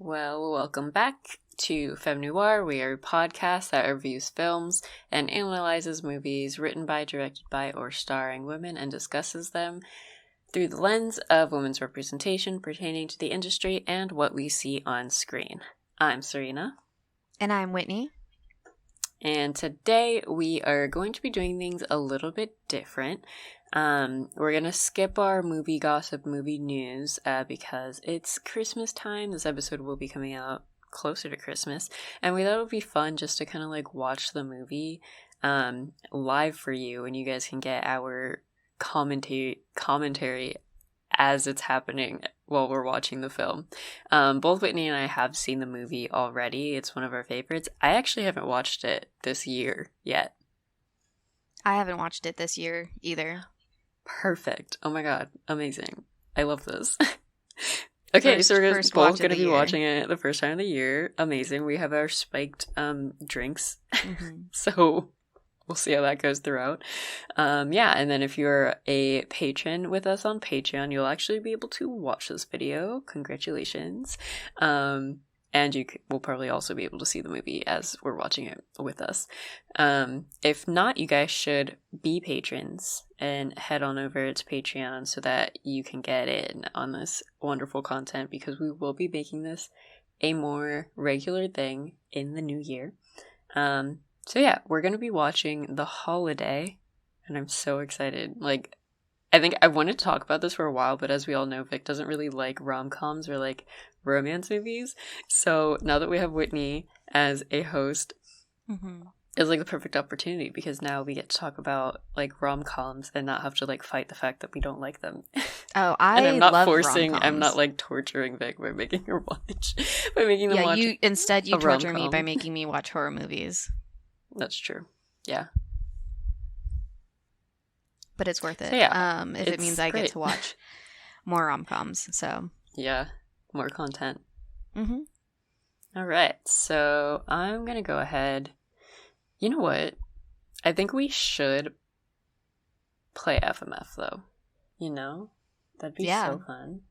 Well, welcome back to Femme Noir. We are a podcast that reviews films and analyzes movies written by, directed by, or starring women and discusses them through the lens of women's representation pertaining to the industry and what we see on screen. I'm Serena. And I'm Whitney. And today we are going to be doing things a little bit different. We're going to skip our movie gossip, movie news, because it's Christmas time. This episode will be coming out closer to Christmas. And we thought it would be fun just to kind of like watch the movie live for you. And you guys can get our commentary as it's happening while we're watching the film. Both Whitney and I have seen the movie already. It's one of our favorites. I actually haven't watched it this year yet. I haven't watched it this year either. Perfect. Oh my god. Amazing. I love this. Okay, so we're both going to be watching it the first time of the year. Amazing. We have our spiked drinks. Mm-hmm. So we'll see how that goes throughout. Yeah, and then if you're a patron with us on Patreon, you'll actually be able to watch this video. Congratulations. And you will probably also be able to see the movie as we're watching it with us. If not, you guys should be patrons and head on over to Patreon so that you can get in on this wonderful content, because we will be making this a more regular thing in the new year. So yeah, we're going to be watching The Holiday, and I'm so excited. Like, I think I wanted to talk about this for a while, but as we all know, Vic doesn't really like rom-coms or like romance movies. So now that we have Whitney as a host, it's like the perfect opportunity, because now we get to talk about like rom-coms and not have to like fight the fact that we don't like them. Oh, and I'm not love forcing. rom-coms. I'm not like torturing Vic by making her watch. By making them watch. Instead you torture rom-com. me by making me watch horror movies. That's true. Yeah. But it's worth it. So, yeah, if it means I get to watch more rom-coms. So yeah, more content. Mm-hmm. All right, so I'm gonna go ahead. You know what? I think we should play FMF though. You know, that'd be so fun.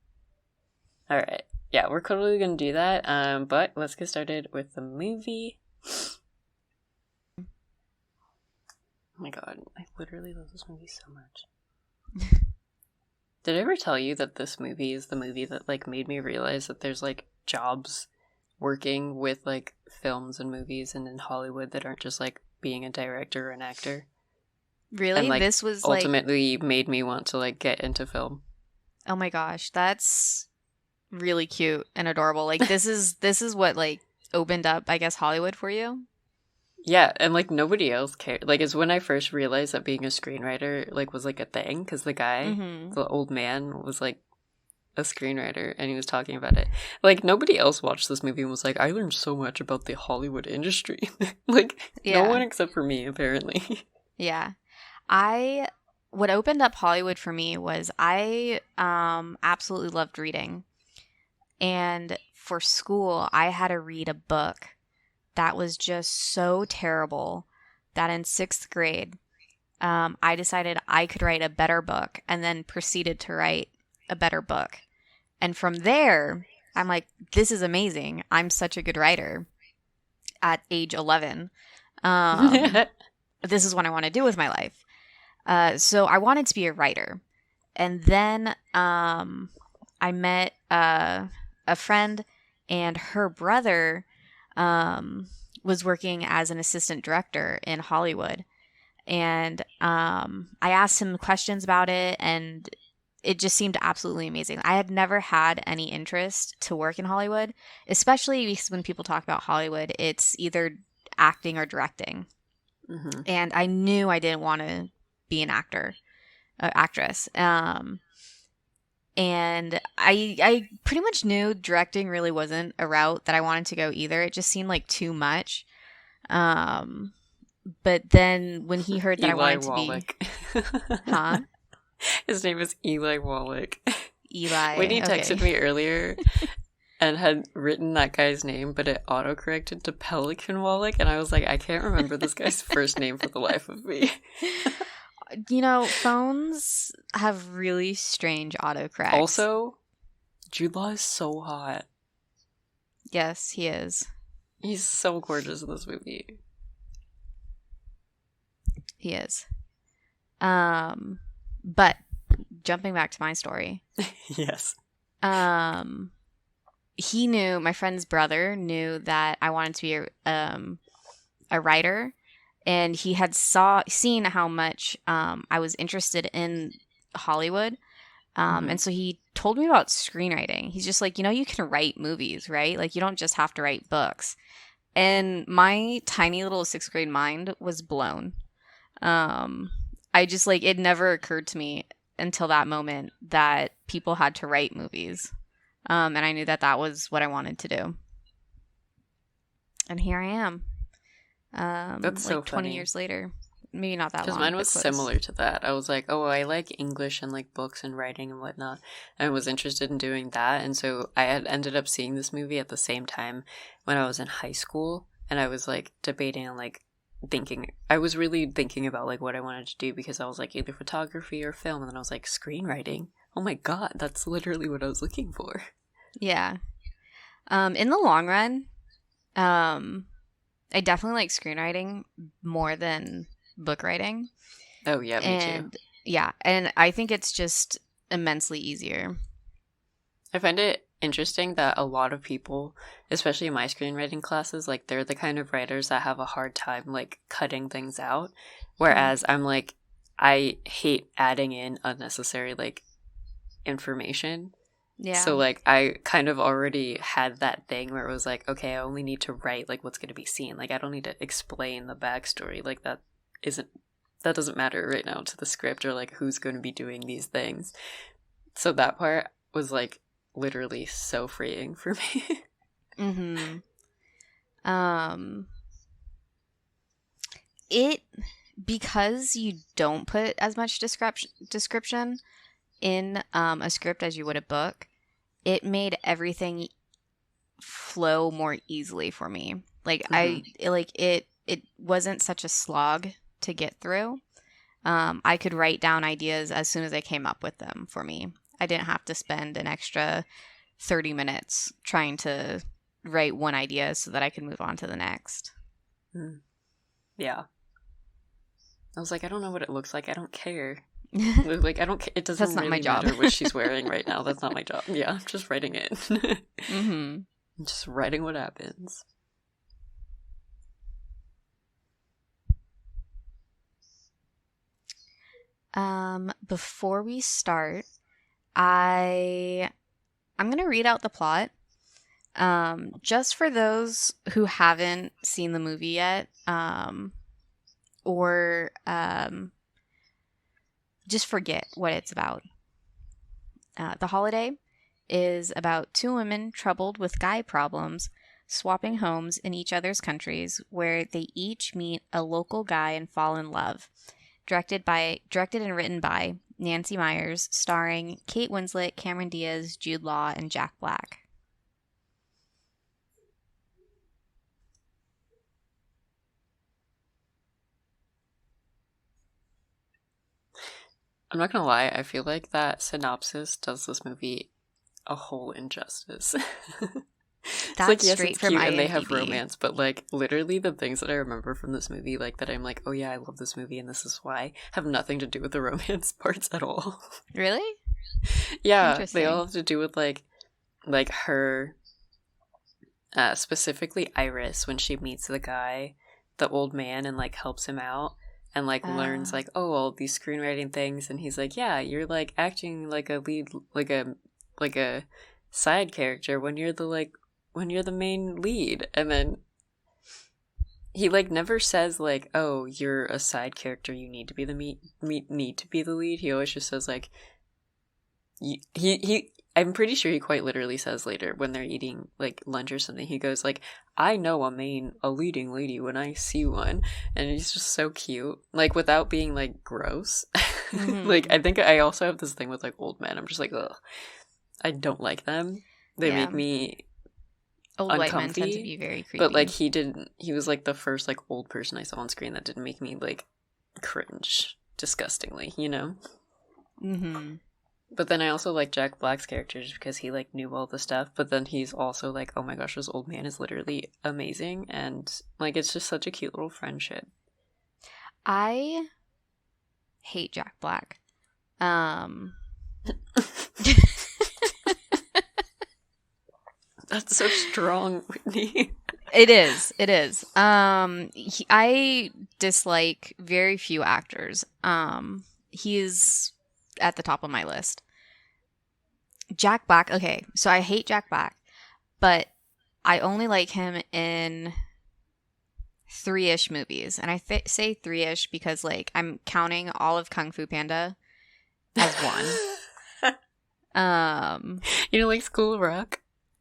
All right, yeah, we're totally gonna do that. But let's get started with the movie. Oh my god, I literally love this movie so much. Did I ever tell you that this movie is the movie that like made me realize that there's like jobs working with like films and movies and in Hollywood that aren't just like being a director or an actor? Really? And, like, this was ultimately made me want to like get into film. Oh my gosh, that's really cute and adorable. Like this is what like opened up, I guess, Hollywood for you. Yeah, and like nobody else cared. Like, it's when I first realized that being a screenwriter like was like a thing, because the guy, the old man, was like a screenwriter and he was talking about it. Like, nobody else watched this movie and was like, I learned so much about the Hollywood industry. Like, no one except for me, apparently. Yeah. What opened up Hollywood for me was I absolutely loved reading. And for school, I had to read a book that was just so terrible that in 6th grade, I decided I could write a better book, and then proceeded to write a better book. And from there, I'm like, this is amazing. I'm such a good writer at age 11. This is what I want to do with my life. So I wanted to be a writer. And then I met a friend, and her brother was working as an assistant director in Hollywood. And I asked him questions about it, and it just seemed absolutely amazing. I had never had any interest to work in Hollywood, especially because when people talk about Hollywood, it's either acting or directing. Mm-hmm. And I knew I didn't want to be an actress. And I pretty much knew directing really wasn't a route that I wanted to go either. It just seemed like too much. But then when he heard that I wanted Wallach. To be... Huh? His name is Eli Wallach. Eli. When he texted me earlier and had written that guy's name, but it autocorrected to Pelican Wallach, and I was like, I can't remember this guy's first name for the life of me. You know, phones have really strange autocorrects. Also, Jude Law is so hot. Yes, he is. He's so gorgeous in this movie. He is. But jumping back to my story. Yes. He knew, my friend's brother knew that I wanted to be a writer, and he had seen how much I was interested in Hollywood. And so he told me about screenwriting. He's just like, you can write movies, right? Like, you don't just have to write books. And my tiny little 6th grade mind was blown. I just, like, it never occurred to me until that moment that people had to write movies. And I knew that was what I wanted to do. And here I am. That's so like 20 funny. years later. Maybe not that long. Because mine was similar to that. I was like, oh, I like English and like books and writing and whatnot. I was interested in doing that. And so I had ended up seeing this movie at the same time when I was in high school. And I was like debating and like I was really thinking about like what I wanted to do, because I was like either photography or film. And then I was like, screenwriting? Oh my God, that's literally what I was looking for. Yeah. In the long run, I definitely like screenwriting more than book writing. Oh yeah, me too. Yeah, and I think it's just immensely easier. I find it interesting that a lot of people, especially in my screenwriting classes, like they're the kind of writers that have a hard time like cutting things out, whereas I'm like, I hate adding in unnecessary like information. Yeah. So like I kind of already had that thing where it was like, okay, I only need to write like what's going to be seen. Like I don't need to explain the backstory. Like that doesn't matter right now to the script or like who's going to be doing these things. So that part was like literally so freeing for me. Because you don't put as much description in a script as you would a book, it made everything flow more easily for me. Like it wasn't such a slog to get through. I could write down ideas as soon as I came up with them for me. I didn't have to spend an extra 30 minutes trying to write one idea so that I could move on to the next. Yeah. I was like, I don't know what it looks like. I don't care. Like, I don't care. It doesn't That's not really my job. matter what she's wearing right now. That's not my job. Yeah, I'm just writing it. I'm just writing what happens. Before we start, I'm going to read out the plot. Just for those who haven't seen the movie yet, or just forget what it's about. The Holiday is about two women troubled with guy problems swapping homes in each other's countries, where they each meet a local guy and fall in love. Directed and written by Nancy Meyers, starring Kate Winslet, Cameron Diaz, Jude Law, and Jack Black. I'm not gonna lie, I feel like that synopsis does this movie a whole injustice. That's like, yes, straight it's from cute IMDb. And they have romance, but like literally the things that I remember from this movie, like that I'm like, oh yeah, I love this movie and this is why, have nothing to do with the romance parts at all. Really? Yeah, they all have to do with like her, specifically Iris, when she meets the guy, the old man, and like helps him out. And like learns like, oh, all these screenwriting things, and he's like, yeah, you're like acting like a lead, like a side character when you're the main lead. And then he like never says like, oh, you're a side character, you need to be the need to be the lead. He always just says like, he I'm pretty sure he quite literally says later when they're eating like lunch or something, he goes like, I know a leading lady when I see one. And he's just so cute, like without being like gross. Like I think I also have this thing with like old men. I'm just like, ugh, I don't like them. They make me old uncomfy. White men tend to be very creepy. But like he was like the first like old person I saw on screen that didn't make me like cringe disgustingly, you know? But then I also like Jack Black's character just because he like knew all the stuff, but then he's also like, oh my gosh, this old man is literally amazing, and like it's just such a cute little friendship. I hate Jack Black. That's so strong, Whitney. It is. I dislike very few actors. He's at the top of my list. Jack Black. Okay, so I hate Jack Black, but I only like him in 3-ish movies, and I say 3-ish because like I'm counting all of Kung Fu Panda as one. You know, like School of Rock.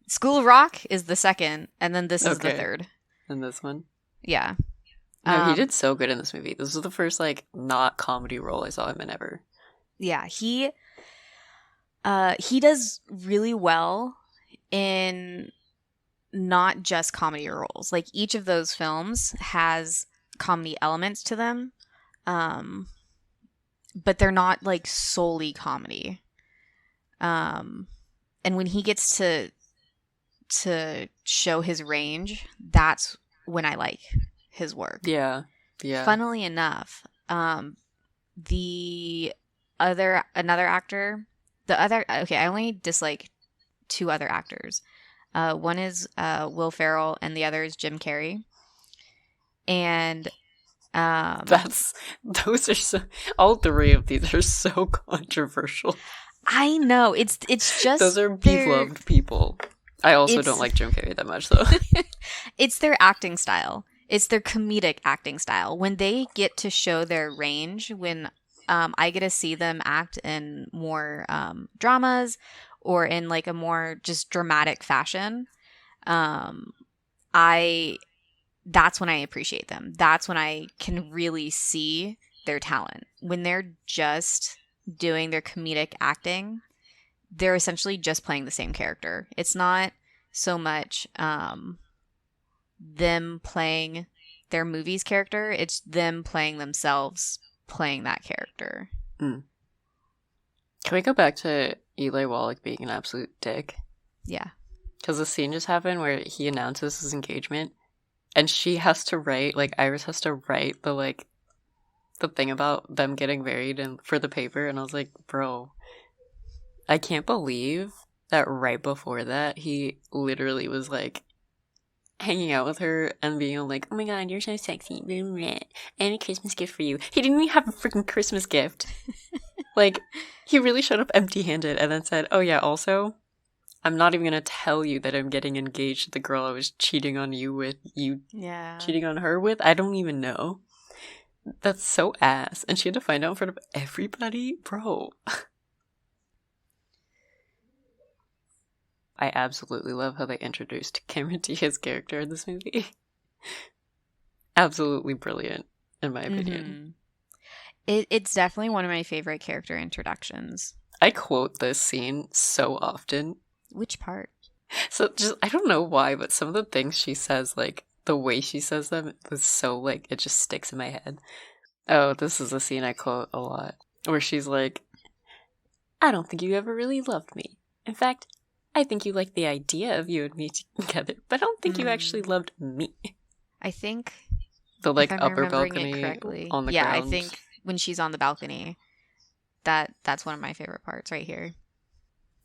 School of Rock is the second, and then this is the third. And this one? Yeah. No, he did so good in this movie. This was the first, like, not comedy role I saw him in ever. Yeah, he does really well in not just comedy roles. Like, each of those films has comedy elements to them, but they're not, like, solely comedy. And when he gets to show his range, that's when I like his work. Yeah. Funnily enough, another actor, I only dislike 2 other actors. One is Will Ferrell, and the other is Jim Carrey. And those are so. All 3 of these are so controversial. I know, it's just those are beloved people. I also don't like Jim Carrey that much, though. It's their acting style. It's their comedic acting style. When they get to show their range, when I get to see them act in more dramas or in like a more just dramatic fashion, that's when I appreciate them. That's when I can really see their talent. When they're just doing their comedic acting, they're essentially just playing the same character. It's not so much them playing their movie's character. It's them playing themselves, playing that character. Mm. Can we go back to Eli Wallach being an absolute dick? Yeah. Because the scene just happened where he announces his engagement, and she has to write, like, Iris has to write the thing about them getting married and for the paper, and I was like, bro, I can't believe that right before that, he literally was, like, hanging out with her and being like, oh my god, you're so sexy, and a Christmas gift for you. He didn't even have a freaking Christmas gift. Like, he really showed up empty-handed and then said, oh yeah, also, I'm not even gonna tell you that I'm getting engaged to the girl I was cheating on you with, cheating on her with. I don't even know. That's so ass. And she had to find out in front of everybody? Bro. I absolutely love how they introduced Cameron Diaz's character in this movie. Absolutely brilliant, in my opinion. It's definitely one of my favorite character introductions. I quote this scene so often. Which part? So, just, I don't know why, but some of the things she says, like, the way she says them was so, like, it just sticks in my head. Oh, this is a scene I quote a lot. Where she's like, I don't think you ever really loved me. In fact, I think you like the idea of you and me together, but I don't think you actually loved me. I think the like upper balcony on the ground. I think when she's on the balcony, that's one of my favorite parts right here.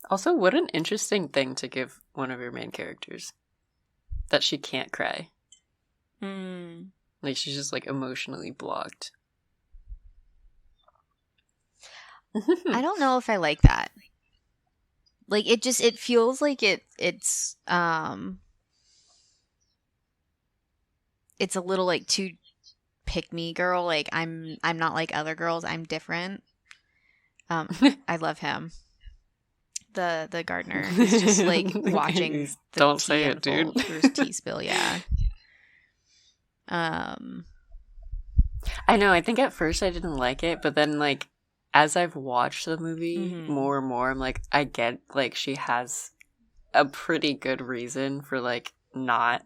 Also, what an interesting thing to give one of your main characters. That she can't cry. Like, she's just, like, emotionally blocked. I don't know if I like that. Like, it feels like it's a little, like, too pick-me girl. Like, I'm not like other girls. I'm different. I love him. The gardener. He's just, like, watching the don't say it, dude. Through his tea spill, yeah. I know, I think at first I didn't like it, but then, like, as I've watched the movie more and more, I'm like, I get, like, she has a pretty good reason for, like, not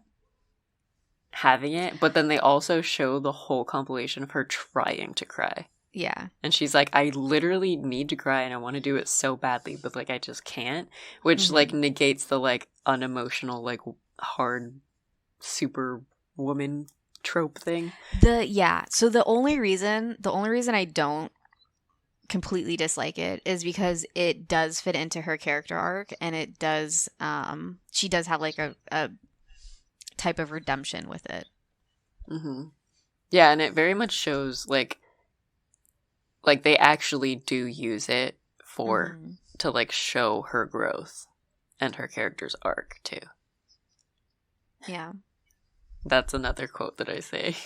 having it, but then they also show the whole compilation of her trying to cry. Yeah. And she's like, I literally need to cry and I want to do it so badly, but like I just can't. Which like negates the like unemotional, like hard super woman trope thing. So the only reason I don't completely dislike it is because it does fit into her character arc, and it does she does have like a type of redemption with it. Yeah, and it very much shows like they actually do use it for to like show her growth and her character's arc too. Yeah. That's another quote that I say.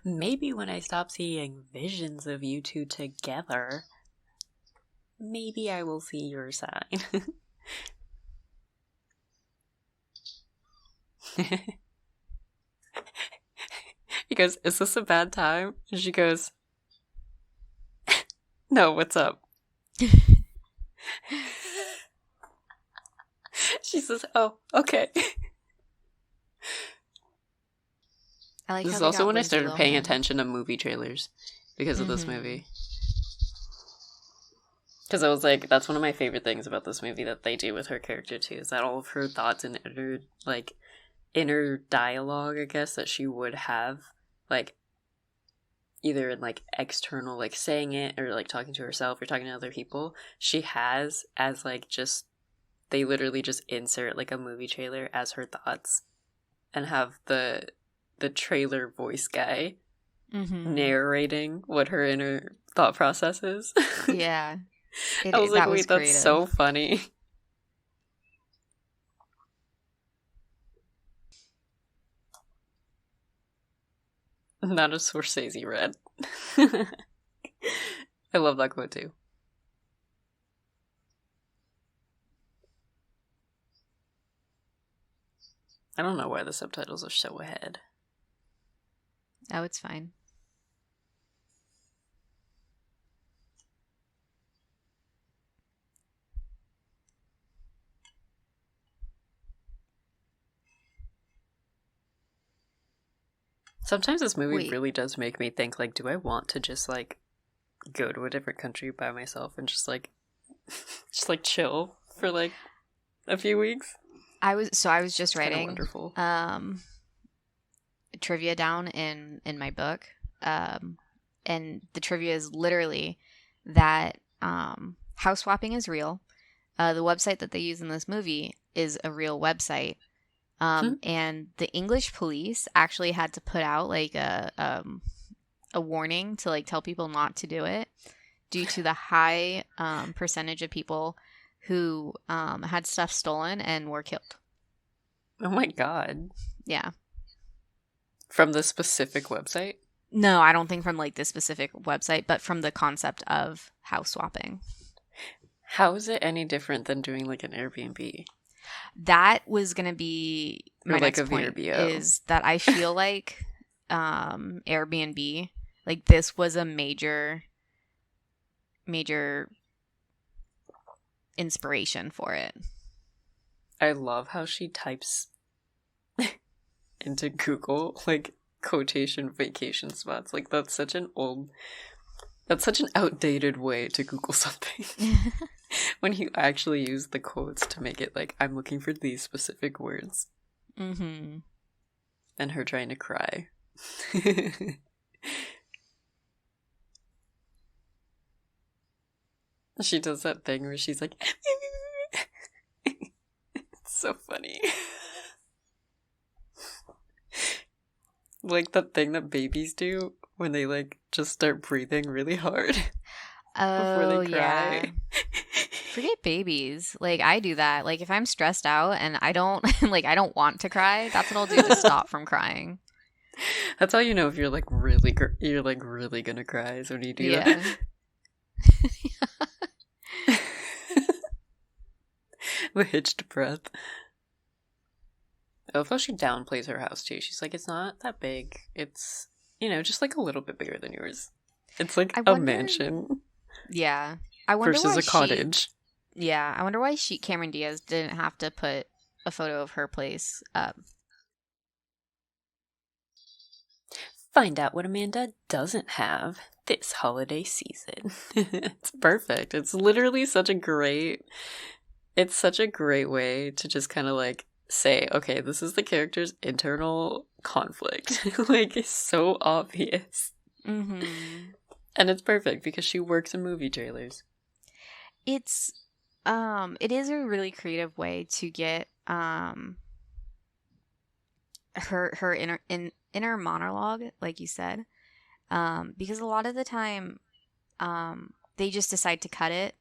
Maybe when I stop seeing visions of you two together, maybe I will see your sign. He goes, is this a bad time? And she goes, no, what's up? She says, oh, okay. I like this is also when I started paying attention to movie trailers because of this movie. Because I was like, that's one of my favorite things about this movie that they do with her character too, is that all of her thoughts and inner dialogue, I guess, that she would have, like, either in like external, like saying it or like talking to herself or talking to other people, she has as like just, they literally just insert like a movie trailer as her thoughts and have the trailer voice guy narrating what her inner thought process is. Yeah. I was like, wait, that's so funny. Not a Scorsese read. I love that quote too. I don't know why the subtitles are so ahead. Oh, it's fine. Sometimes this movie really does make me think, like, do I want to just, like, go to a different country by myself and just, like, chill for, like, a few weeks? I was just writing wonderful. Trivia down in my book. And the trivia is literally that house swapping is real. The website that they use in this movie is a real website. And the English police actually had to put out like a warning to like tell people not to do it due to the high percentage of people who had stuff stolen and were killed. Oh my god. Yeah. From the specific website? No, I don't think from like this specific website, but from the concept of house swapping. How is it any different than doing like an Airbnb? That was going to be my like next point, is that I feel like Airbnb, like this was a major inspiration for it. I love how she types into Google like quotation vacation spots. Like that's such an outdated way to Google something. When you actually use the quotes to make it like, I'm looking for these specific words. And her trying to cry. She does that thing where she's like, it's so funny. Like that thing that babies do when they like just start breathing really hard. Before they cry. Yeah. Forget babies. Like I do that. Like if I'm stressed out and I don't I don't want to cry, that's what I'll do to stop from crying. That's how you know if you're like really gonna cry, is when you do that. The hitched breath. I love how she downplays her house too. She's like, it's not that big. It's, just like a little bit bigger than yours. It's like a mansion. Yeah. I wonder versus a cottage. Yeah. I wonder why Cameron Diaz didn't have to put a photo of her place up. Find out what Amanda doesn't have this holiday season. It's perfect. It's literally such a great way to just kind of like say, okay, this is the character's internal conflict. Like, it's so obvious. Mm-hmm. And it's perfect because she works in movie trailers. It is a really creative way to get her inner monologue, like you said, because a lot of the time they just decide to cut it,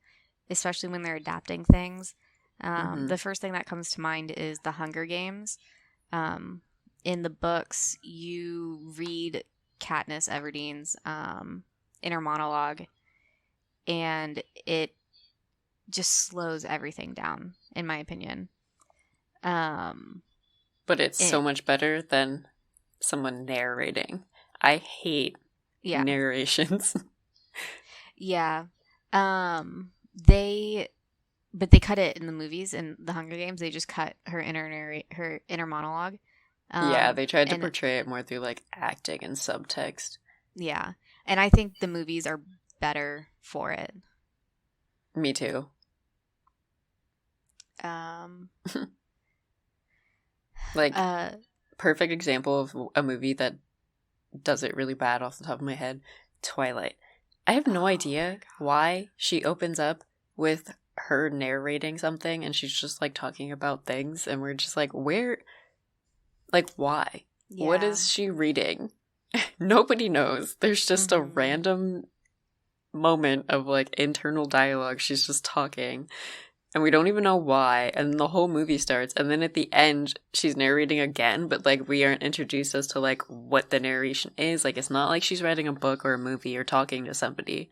especially when they're adapting things. The first thing that comes to mind is the Hunger Games. In the books, you read Katniss Everdeen's inner monologue, and it just slows everything down, in my opinion. But it's so much better than someone narrating. I hate narrations. Yeah. They cut it in the movies. In the Hunger Games, they just cut her inner monologue. Yeah, they tried to portray it more through like acting and subtext. Yeah, and I think the movies are better for it. Me too. Like, perfect example of a movie that does it really bad off the top of my head, Twilight. I have no idea why she opens up with her narrating something and she's just like talking about things and we're just like, where, like, why? Yeah. What is she reading? Nobody knows. There's just a random moment of like internal dialogue. She's just talking and we don't even know why, and the whole movie starts, and then at the end she's narrating again, but like we aren't introduced as to like what the narration is. Like, it's not like she's writing a book or a movie or talking to somebody.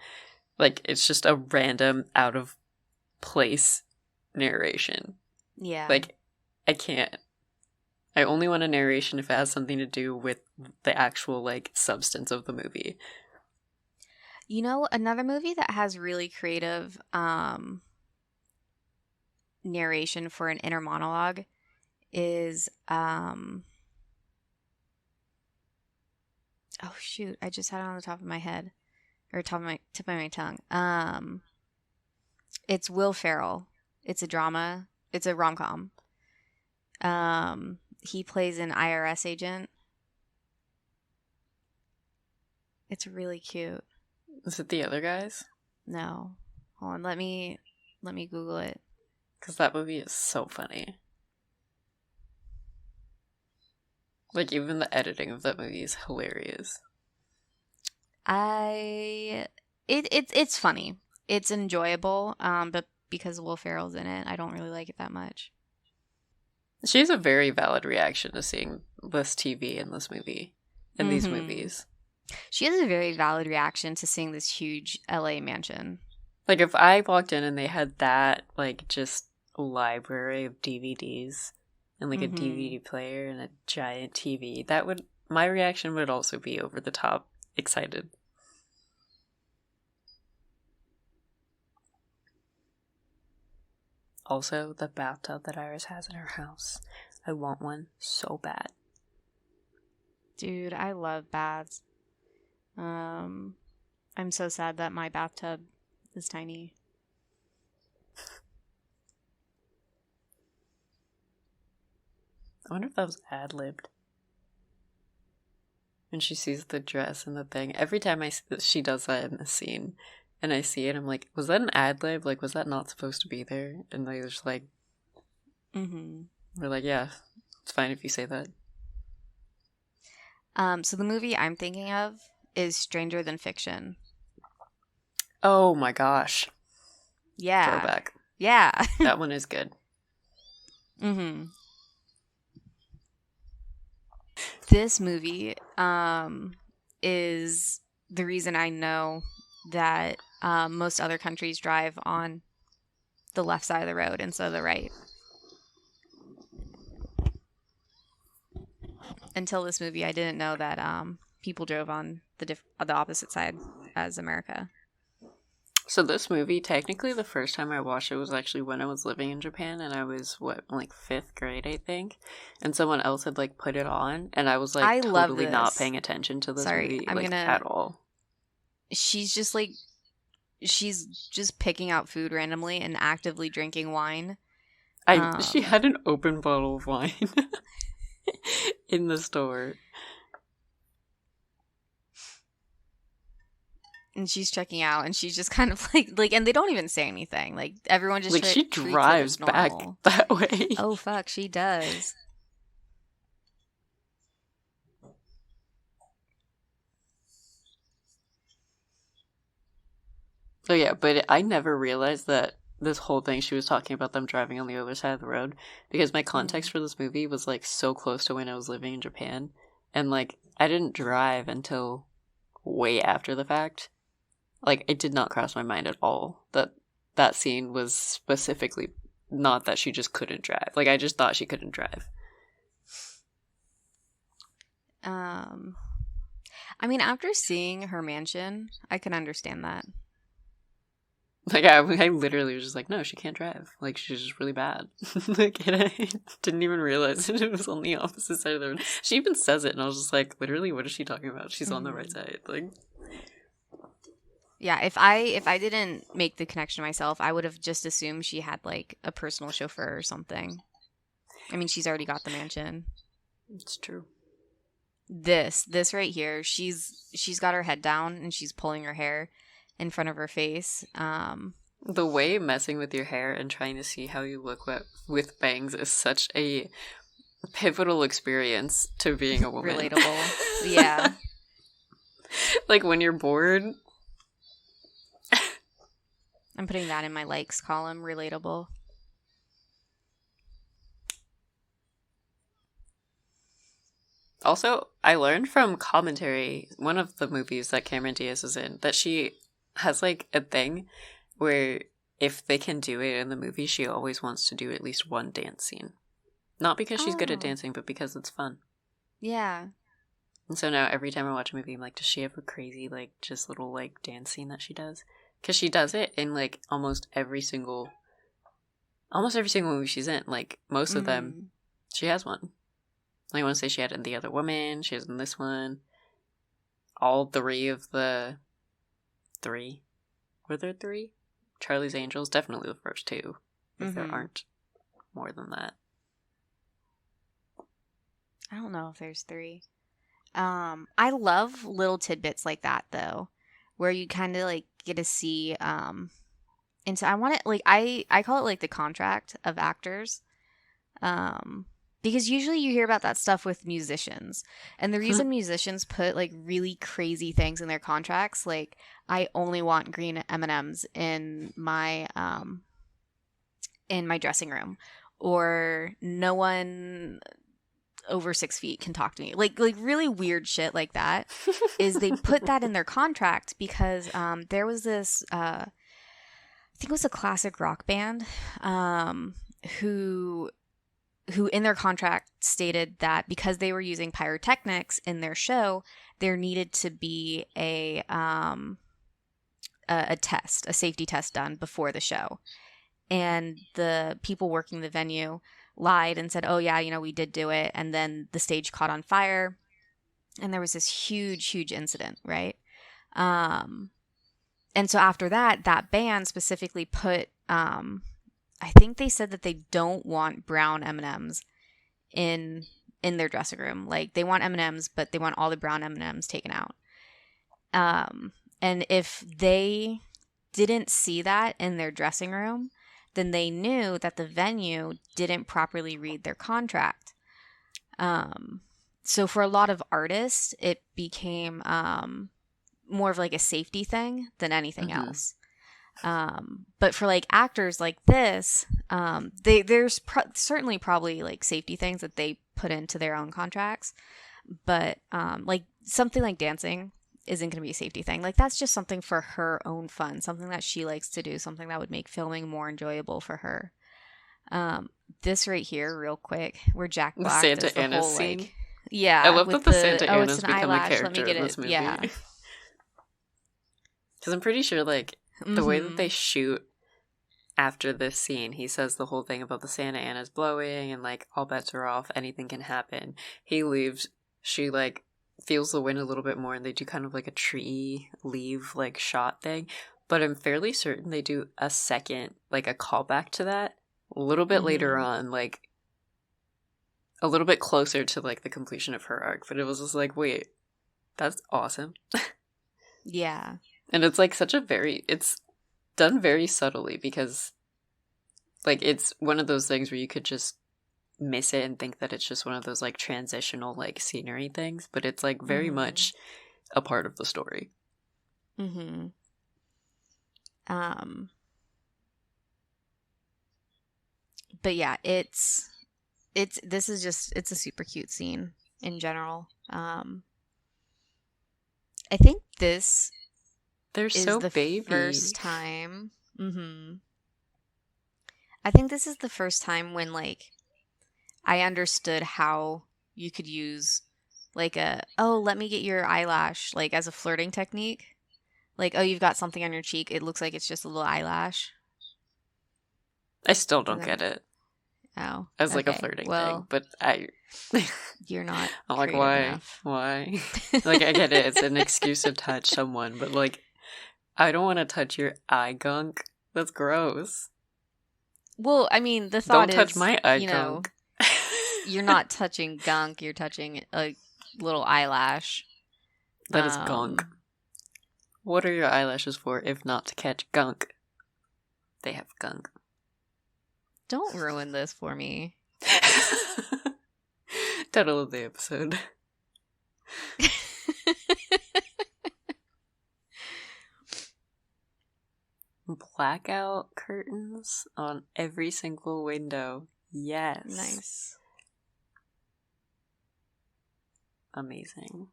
Like, it's just a random out of place narration. Yeah. Like, I can't. I only want a narration if it has something to do with the actual like substance of the movie. You know, another movie that has really creative narration for an inner monologue is oh shoot, I just had it on the top of my head, or tip of my tongue. It's Will Ferrell. It's a drama. It's a rom-com. He plays an IRS agent. It's really cute. Is it The Other Guys? No. Hold on, let me Google it. Because that movie is so funny. Like, even the editing of that movie is hilarious. It's funny. It's enjoyable, but because Will Ferrell's in it, I don't really like it that much. She has a very valid reaction to seeing this TV in this movie, in these movies. She has a very valid reaction to seeing this huge LA mansion. Like, if I walked in and they had that, like, just library of DVDs and like a DVD player and a giant TV, my reaction would also be over the top excited. Also, the bathtub that Iris has in her house, I want one so bad. Dude, I love baths. I'm so sad that my bathtub is tiny. I wonder if that was ad-libbed. When she sees the dress and the thing, every time she does that in the scene, and I see it, I'm like, was that an ad-lib? Like, was that not supposed to be there? And they're just like, we're like, yeah, it's fine if you say that. So the movie I'm thinking of is Stranger Than Fiction. Oh my gosh. Yeah. Throwback. Yeah. That one is good. This movie is the reason I know that most other countries drive on the left side of the road instead of the right. Until this movie, I didn't know that people drove on the opposite side as America. So this movie, technically the first time I watched it was actually when I was living in Japan, and I was, like 5th grade, I think, and someone else had like put it on, and I was like totally not paying attention to this movie at all. she's just like, she's just picking out food randomly and actively drinking wine. She had an open bottle of wine in the store. And she's checking out, and she's just kind of like, and they don't even say anything. Like, everyone just like she drives back that way. Oh fuck, she does. So yeah, but I never realized that this whole thing she was talking about them driving on the other side of the road, because my context for this movie was like so close to when I was living in Japan, and like I didn't drive until way after the fact. Like, it did not cross my mind at all that that scene was specifically not that she just couldn't drive. Like, I just thought she couldn't drive. I mean, after seeing her mansion, I can understand that. Like, I literally was just like, no, she can't drive. Like, she's just really bad. Like, and I didn't even realize that it was on the opposite side of the road. She even says it, and I was just like, literally, what is she talking about? She's on the right side. Like... Yeah, if I didn't make the connection myself, I would have just assumed she had like a personal chauffeur or something. I mean, she's already got the mansion. It's true. This right here, she's got her head down and she's pulling her hair in front of her face. The way messing with your hair and trying to see how you look with bangs is such a pivotal experience to being a woman. Relatable. Yeah. Like, when you're bored... I'm putting that in my likes column. Relatable. Also, I learned from commentary, one of the movies that Cameron Diaz is in, that she has like a thing where if they can do it in the movie, she always wants to do at least one dance scene. Not because she's good at dancing, but because it's fun. Yeah. And so now every time I watch a movie, I'm like, does she have a crazy, like, just little, like, dance scene that she does? Because she does it in, like, almost every single movie she's in. Like, most of them, she has one. I want to say she had it in The Other Woman, she has in this one. All three of the... Three? Were there three? Charlie's Angels, definitely the first two. If there aren't more than that. I don't know if there's three. I love little tidbits like that, though, where you kind of, like, get to see, and so I want it, like, I call it, like, the contract of actors, because usually you hear about that stuff with musicians, and the reason musicians put, like, really crazy things in their contracts, like, I only want green M&Ms in my dressing room, or no one over 6 feet can talk to me, like really weird shit like that, is they put that in their contract because there was this I think it was a classic rock band who in their contract stated that because they were using pyrotechnics in their show, there needed to be a safety test done before the show, and the people working the venue lied and said, oh yeah, you know, we did do it, and then the stage caught on fire and there was this huge incident, right? And so after that band specifically put I think they said that they don't want brown M&Ms in their dressing room. Like, they want M&Ms, but they want all the brown M&Ms taken out. And if they didn't see that in their dressing room, then they knew that the venue didn't properly read their contract. So for a lot of artists, it became more of like a safety thing than anything else. But for like actors like this, there's certainly probably like safety things that they put into their own contracts. But like something like dancing isn't going to be a safety thing. Like, that's just something for her own fun, something that she likes to do, something that would make filming more enjoyable for her. This right here, real quick, where Jack Black the does Santa Ana whole, scene. Like, yeah, I love that the Santa Ana's become eyelash. a character in this movie. Yeah, because I'm pretty sure, like, the way that they shoot after this scene, he says the whole thing about the Santa Ana's blowing and, like, all bets are off, anything can happen. He leaves, she, like, feels the wind a little bit more, and they do kind of like a tree leaf like shot thing. But I'm fairly certain they do a second, like a callback to that a little bit later on, like a little bit closer to like the completion of her arc. But it was just like, wait, that's awesome. Yeah. And it's like it's done very subtly, because like it's one of those things where you could just miss it and think that it's just one of those like transitional like scenery things, but it's like very much a part of the story. But yeah, it's a super cute scene in general. I think this They're is so the baby. first time. I think this is the first time when like I understood how you could use like let me get your eyelash, like as a flirting technique. Like, oh, you've got something on your cheek. It looks like it's just a little eyelash. I still don't get it. Oh, as like a flirting thing, but you're not. I'm like, why? Enough. Why? Like, I get it. It's an excuse to touch someone, but like, I don't want to touch your eye gunk. That's gross. Well, I mean, the thought don't touch my eye gunk. You're not touching gunk. You're touching a little eyelash. That is gunk. What are your eyelashes for if not to catch gunk? They have gunk. Don't ruin this for me. Title of the episode. Blackout curtains on every single window. Yes. Nice. Amazing.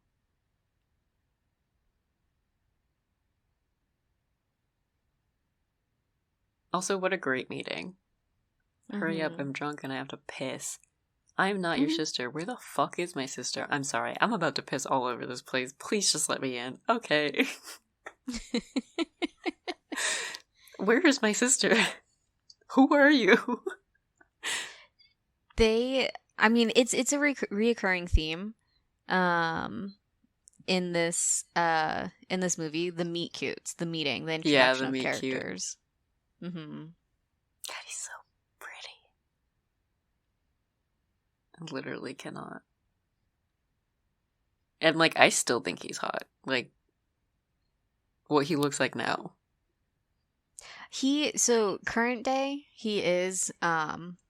Also, what a great meeting. Hurry up, I'm drunk and I have to piss. I'm not your sister. Where the fuck is my sister? I'm sorry, I'm about to piss all over this place. Please just let me in. Okay. Where is my sister? Who are you? It's a reoccurring theme in this movie, the meet cutes, the meeting, the introduction of characters. God, he's so pretty. I literally cannot. And like, I still think he's hot. Like, what he looks like now. Current day, he is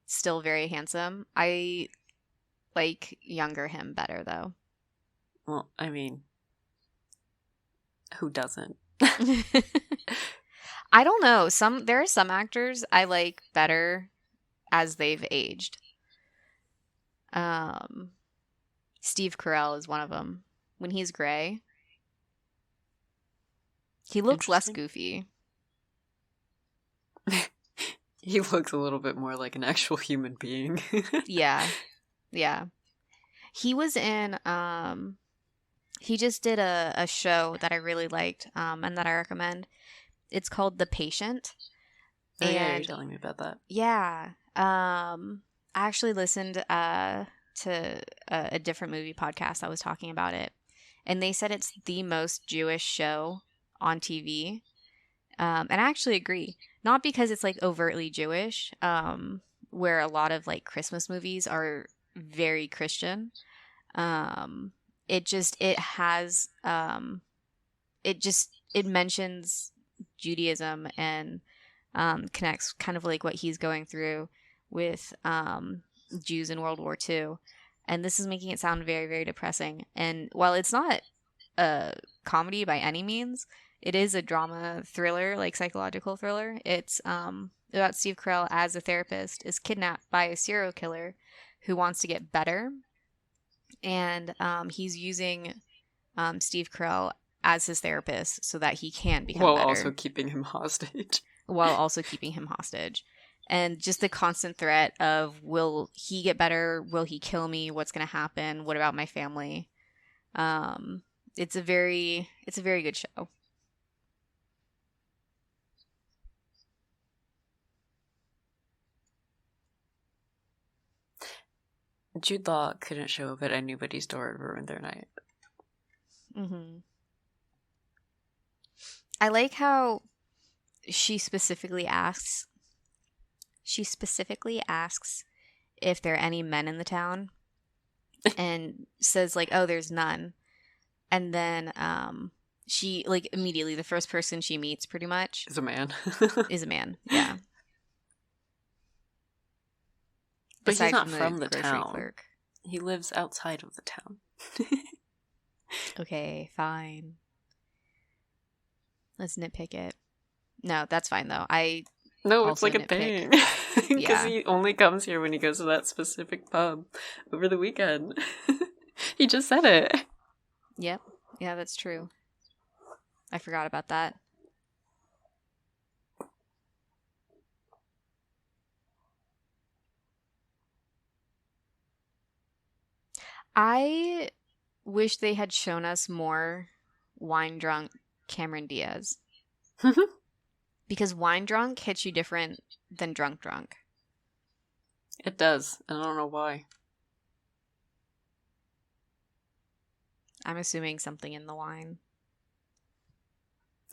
still very handsome. I like younger him better though. Well, I mean, who doesn't? I don't know. There are some actors I like better as they've aged. Steve Carell is one of them. When he's gray, he looks less goofy. He looks a little bit more like an actual human being. Yeah. He was in he just did a show that I really liked and that I recommend. It's called The Patient. Oh, yeah, you're telling me about that. Yeah. I actually listened to a different movie podcast that was talking about it. And they said it's the most Jewish show on TV. And I actually agree. Not because it's like overtly Jewish, where a lot of like Christmas movies are very Christian. It mentions Judaism and connects kind of like what he's going through with Jews in World War II. And this is making it sound very, very depressing. And while it's not a comedy by any means, it is a drama thriller, like psychological thriller. It's about Steve Carell as a therapist is kidnapped by a serial killer who wants to get better. And he's using Steve Carell as his therapist so that he can become better. While also keeping him hostage. And just the constant threat of, will he get better? Will he kill me? What's going to happen? What about my family? It's a very good show. Jude Law couldn't show up at anybody's door and ruin their night. Mm-hmm. I like how she specifically asks if there are any men in the town and says like, oh, there's none. And then she like immediately the first person she meets pretty much is a man. Yeah. But he's not from the town. Clerk. He lives outside of the town. Okay, fine. Let's nitpick it. No, that's fine though. No, it's like a thing. Because he only comes here when he goes to that specific pub over the weekend. He just said it. Yep. Yeah, that's true. I forgot about that. I wish they had shown us more wine drunk Cameron Diaz. Because wine drunk hits you different than drunk. It does. I don't know why. I'm assuming something in the wine.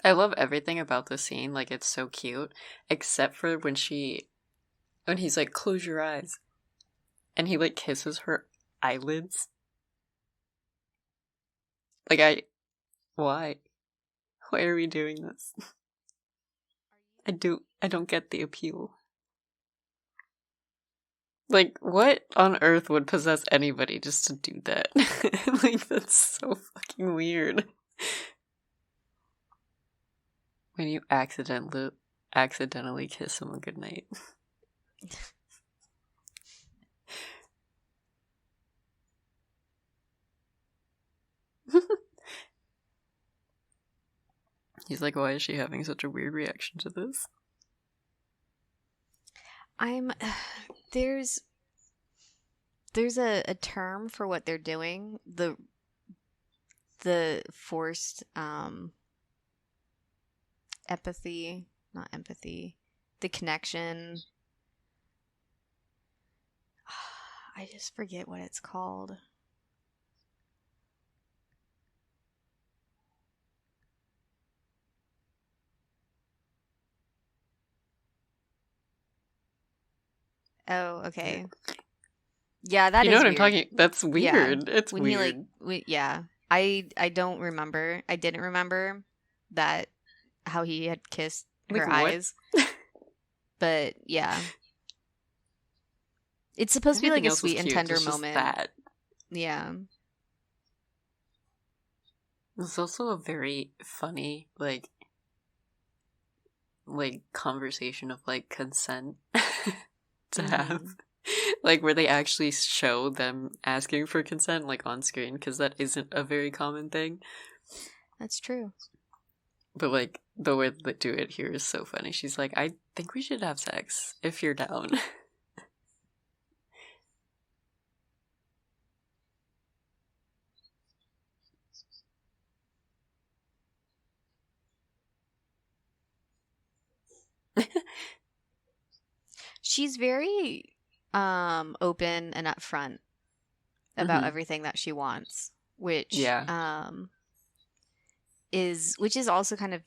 I love everything about the scene. Like, it's so cute. Except for when he's like, close your eyes. And he, like, kisses her eyelids. Like, why? Why are we doing this? I don't get the appeal. Like, what on earth would possess anybody just to do that? Like, that's so fucking weird. When you accidentally kiss someone goodnight. He's like, why is she having such a weird reaction to this? There's a term for what they're doing. The forced empathy, not empathy. The connection. I just forget what it's called. Oh, okay. Yeah, that is You know what weird. I'm talking? That's weird. Yeah. It's when weird. I don't remember. I didn't remember that how he had kissed her eyes. But yeah. It's supposed to be like a sweet and tender moment. That. Yeah. It's also a very funny, like conversation of, like, consent to have. Like, where they actually show them asking for consent, like, on screen, because that isn't a very common thing. That's true. But, like, the way they do it here is so funny. She's like, I think we should have sex, if you're down. She's very open and upfront about everything that she wants, which is also kind of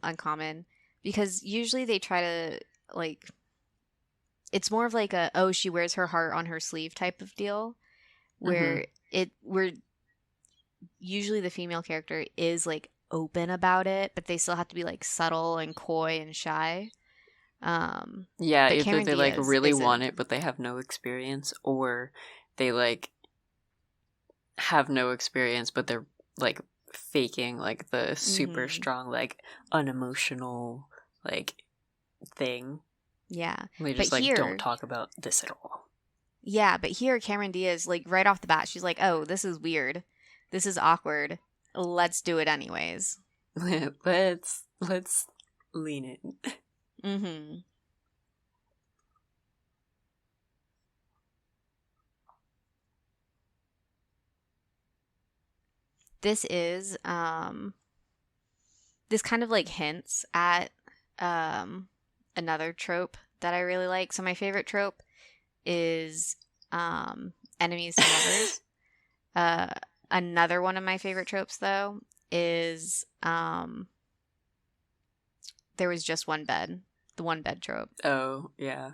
uncommon, because usually they try to, like, it's more of like she wears her heart on her sleeve type of deal, where usually the female character is, like, open about it, but they still have to be, like, subtle and coy and shy. Either Cameron they Diaz really want it, but they have no experience, or they, like, have no experience, but they're, like, faking, like, the super strong, like, unemotional, like, thing. Yeah. They just, like, don't talk about this at all. Yeah, but here Cameron Diaz, like, right off the bat, she's like, oh, this is weird. This is awkward. Let's do it anyways. Let's lean in. Mm-hmm. This is this kind of, like, hints at another trope that I really like. So my favorite trope is enemies to lovers. Another one of my favorite tropes, though, is there was just one bed. The one bed trope. Oh, yeah.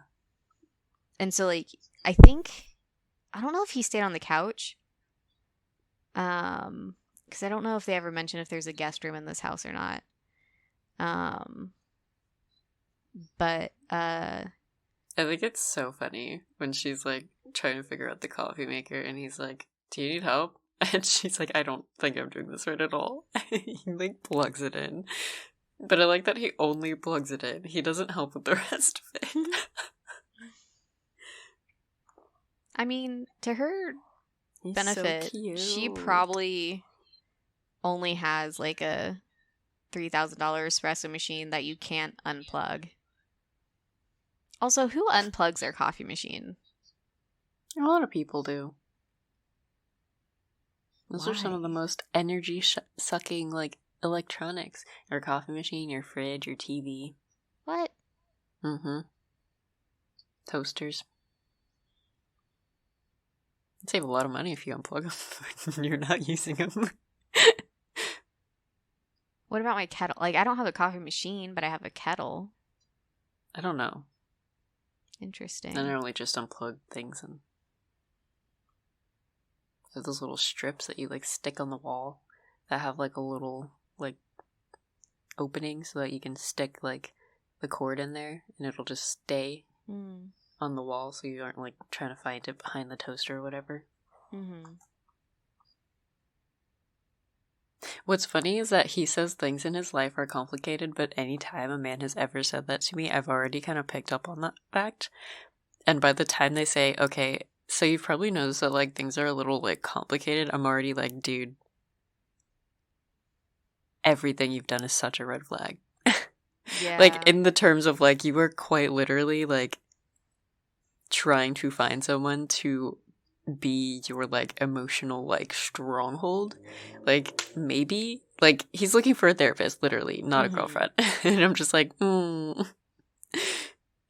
And so, like, I don't know if he stayed on the couch. Because I don't know if they ever mention if there's a guest room in this house or not. But I think it's so funny when she's like trying to figure out the coffee maker and he's like, "Do you need help?" And she's like, "I don't think I'm doing this right at all." He like plugs it in. But I like that he only plugs it in. He doesn't help with the rest of it. I mean, to her He's benefit, so she probably only has like a $3,000 espresso machine that you can't unplug. Also, who unplugs their coffee machine? A lot of people do. Those Why? are some of the most energy sucking like electronics. Your coffee machine, your fridge, your TV. What? Mm-hmm. Toasters. You'd save a lot of money if you unplug them when you're not using them. What about my kettle? Like, I don't have a coffee machine, but I have a kettle. I don't know. Interesting. I normally just unplug things and there's those little strips that you like stick on the wall that have like a little like opening so that you can stick like the cord in there and it'll just stay on the wall so you aren't like trying to find it behind the toaster or whatever. Mm-hmm. What's funny is that he says things in his life are complicated, but anytime a man has ever said that to me, I've already kind of picked up on that fact. And by the time they say, okay, so you've probably noticed that like things are a little like complicated, I'm already like, dude, everything you've done is such a red flag. Yeah. Like in the terms of like you were quite literally like trying to find someone to be your like emotional like stronghold. Like maybe like he's looking for a therapist, literally, not a girlfriend. And I'm just like, I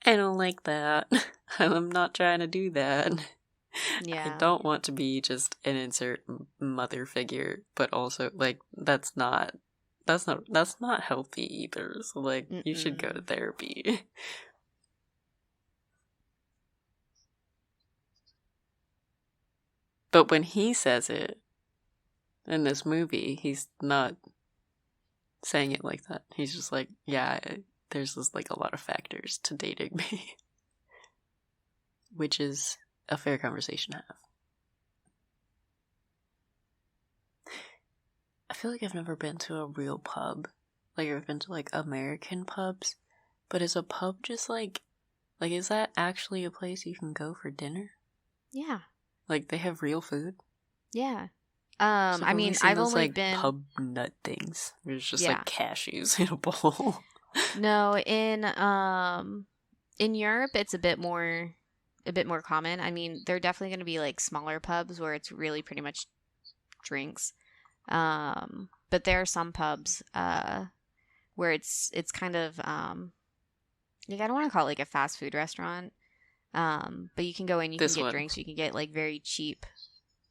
don't like that. I'm not trying to do that. Yeah. I don't want to be just an insert mother figure, but also like that's not healthy either. So like you should go to therapy. But when he says it in this movie, he's not saying it like that. He's just like, yeah, there's just like a lot of factors to dating me. Which is a fair conversation to have. I feel like I've never been to a real pub. Like I've been to like American pubs. But is a pub just like is that actually a place you can go for dinner? Yeah. Like they have real food? Yeah. I mean, I've only like been pub nut things. There's just Yeah. like cashews in a bowl. No, in Europe it's a bit more common. I mean, there are definitely going to be like smaller pubs where it's really pretty much drinks. But there are some pubs where it's kind of like I don't want to call it like a fast food restaurant. But you can go in, you can get drinks, you can get like very cheap.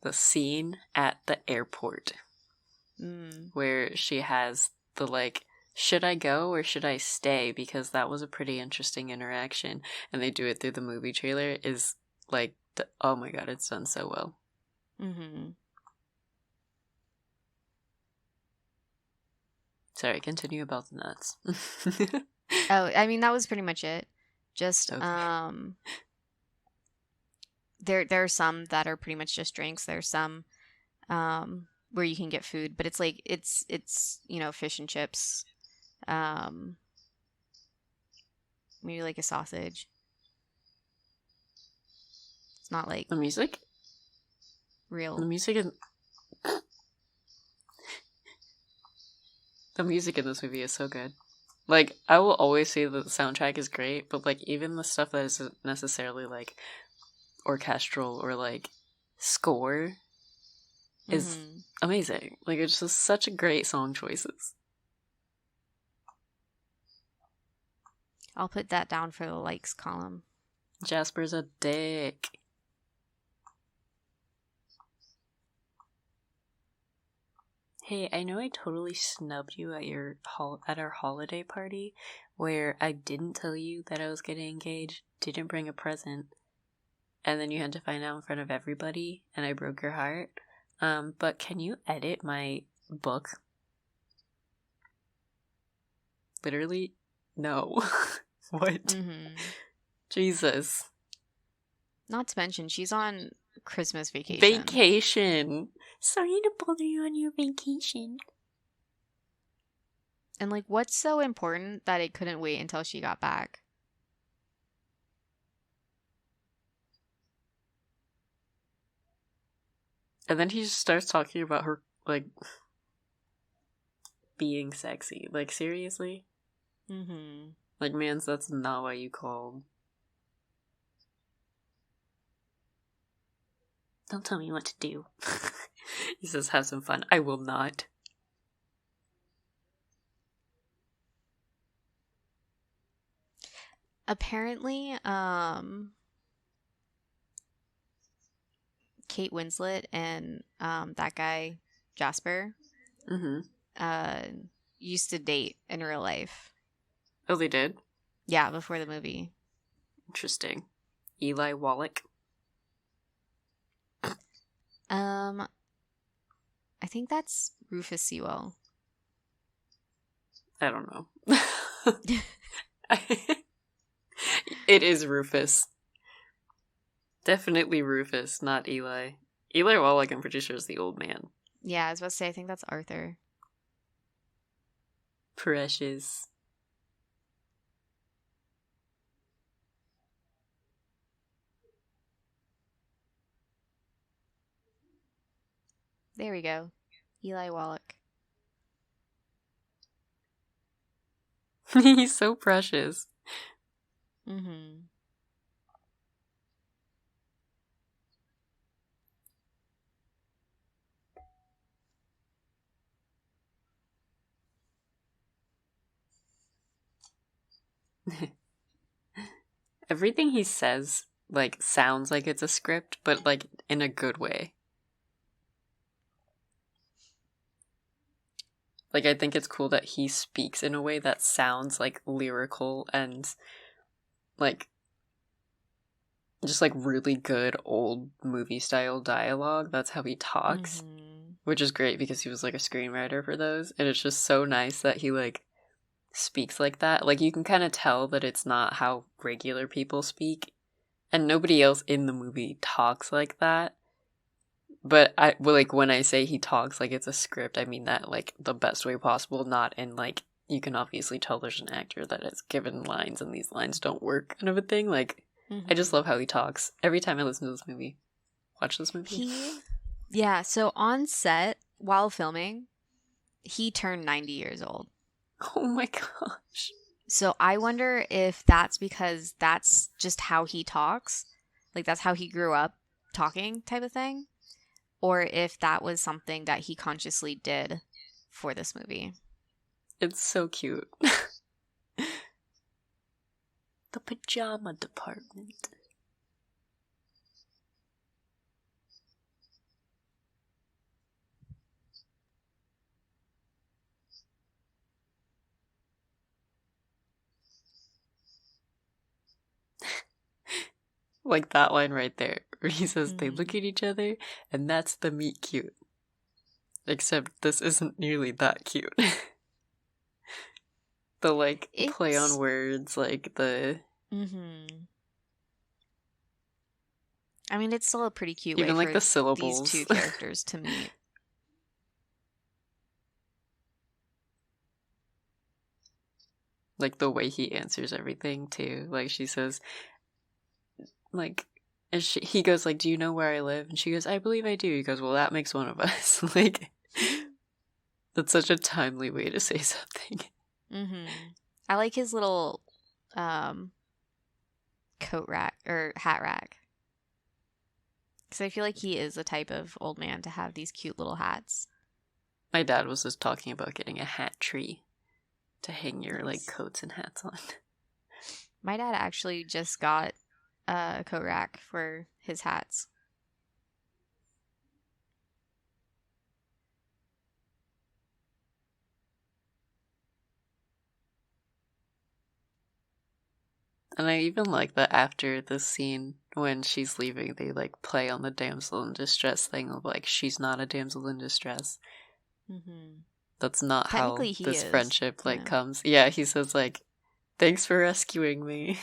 The scene at the airport where she has the like, should I go or should I stay? Because that was a pretty interesting interaction. And they do it through the movie trailer is like, oh my god, it's done so well. Mm-hmm. Sorry, continue about the nuts. Oh, I mean, that was pretty much it. Just, okay. There are some that are pretty much just drinks. There's some where you can get food, but it's like it's fish and chips, maybe like a sausage. It's not like the music. Real. The music in this movie is so good. Like I will always say that the soundtrack is great, but like even the stuff that isn't necessarily like orchestral or like score is amazing. Like it's just such a great song choices. I'll put that down for the likes column. Jasper's a dick. Hey, I know I totally snubbed you at at our holiday party, where I didn't tell you that I was getting engaged, didn't bring a present, and then you had to find out in front of everybody, and I broke your heart. But can you edit my book? Literally, no. What? Mm-hmm. Jesus. Not to mention, she's on Christmas vacation. Vacation. Sorry to bother you on your vacation. And, like, what's so important that it couldn't wait until she got back? And then he just starts talking about her, like, being sexy. Like, seriously? Mm-hmm. Like, mans, that's not what you called. Don't tell me what to do. He says, have some fun. I will not. Apparently, Kate Winslet and that guy, Jasper, used to date in real life. Oh, they did? Yeah, before the movie. Interesting. Eli Wallach. I think that's Rufus Sewell. I don't know. It is Rufus. Definitely Rufus, not Eli. Eli Wallach, I'm pretty sure, is the old man. Yeah, I was about to say, I think that's Arthur. Precious. There we go. Eli Wallach. He's so precious. Mm-hmm. Everything he says, like, sounds like it's a script, but, like, in a good way. Like, I think it's cool that he speaks in a way that sounds, like, lyrical and, like, just, like, really good old movie-style dialogue. That's how he talks. Mm-hmm. Which is great because he was, like, a screenwriter for those. And it's just so nice that he, like, speaks like that. Like, you can kind of tell that it's not how regular people speak. And nobody else in the movie talks like that. But when I say he talks like it's a script, I mean that, like, the best way possible, not in, like, you can obviously tell there's an actor that is given lines and these lines don't work kind of a thing. Like, I just love how he talks. Every time I listen to this movie, watch this movie. Yeah, so on set, while filming, he turned 90 years old. Oh my gosh. So I wonder if that's because that's just how he talks. Like, that's how he grew up talking type of thing. Or if that was something that he consciously did for this movie. It's so cute. The pajama department. Like that line right there, where he says they look at each other, and that's the meet cute. Except this isn't nearly that cute. The, like, play on words, like, the... I mean, it's still a pretty cute even, way like, for the syllables. These two characters to meet. Like, the way he answers everything, too. Like, she says... Like, he goes, like, do you know where I live? And she goes, I believe I do. He goes, well, that makes one of us. Like, that's such a timely way to say something. I like his little coat rack or hat rack. Because I feel like he is the type of old man to have these cute little hats. My dad was just talking about getting a hat tree to hang your, like, coats and hats on. My dad actually just got a coat rack for his hats. And I even like that after the scene when she's leaving, they like play on the damsel in distress thing of like, she's not a damsel in distress. Mm-hmm. That's not how Technically, he this is. friendship like comes. Yeah, he says like, thanks for rescuing me.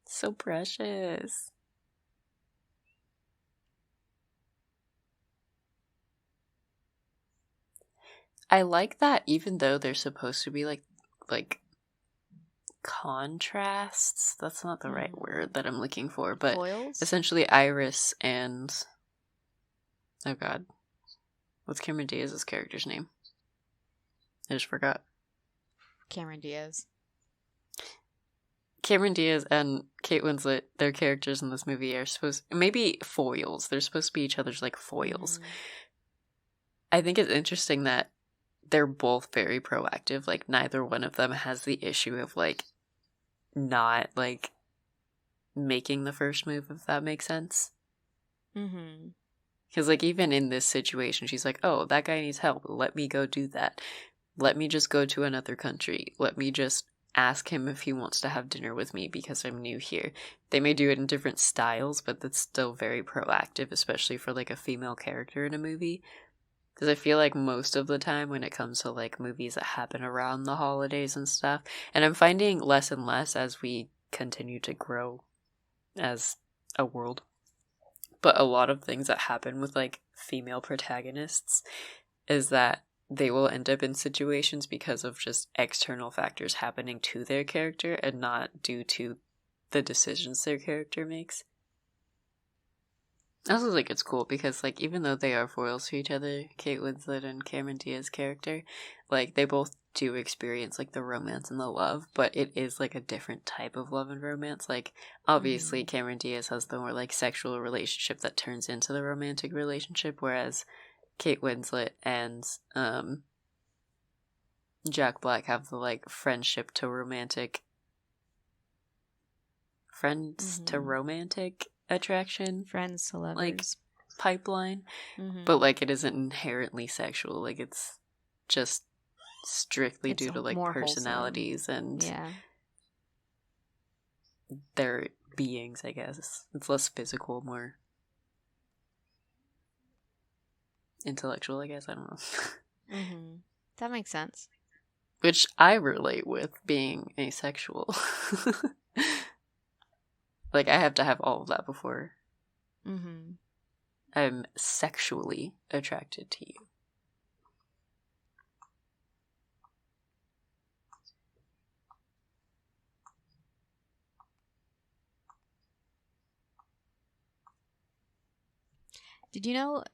So precious. I like that even though they're supposed to be like contrasts. That's not the right word that I'm looking for, but foils? Essentially Iris and oh god. What's Cameron Diaz's character's name? I just forgot. Cameron Diaz. Cameron Diaz and Kate Winslet, their characters in this movie are supposed maybe foils. They're supposed to be each other's like foils. I think it's interesting that they're both very proactive. Like neither one of them has the issue of like not like making the first move, if that makes sense. Because like even in this situation, she's like, oh, that guy needs help, let me go do that. Let me just go to another country. Let me just ask him if he wants to have dinner with me because I'm new here. They may do it in different styles, but that's still very proactive, especially for like a female character in a movie. Because I feel like most of the time when it comes to like movies that happen around the holidays and stuff, and I'm finding less and less as we continue to grow as a world, but a lot of things that happen with like female protagonists is that they will end up in situations because of just external factors happening to their character and not due to the decisions their character makes. I also think it's cool because, like, even though they are foils to each other, Kate Winslet and Cameron Diaz's character, like, they both do experience, like, the romance and the love, but it is, like, a different type of love and romance. Like, obviously, Cameron Diaz has the more, like, sexual relationship that turns into the romantic relationship, whereas Kate Winslet and, Jack Black have the, like, friendship to romantic... Friends to romantic attraction, friends to lovers, like pipeline, but like it isn't inherently sexual. Like it's just strictly due to like personalities and their beings. I guess it's less physical, more intellectual. I guess I don't know. That makes sense. Which I relate with being asexual. Like, I have to have all of that before I'm sexually attracted to you. Did you know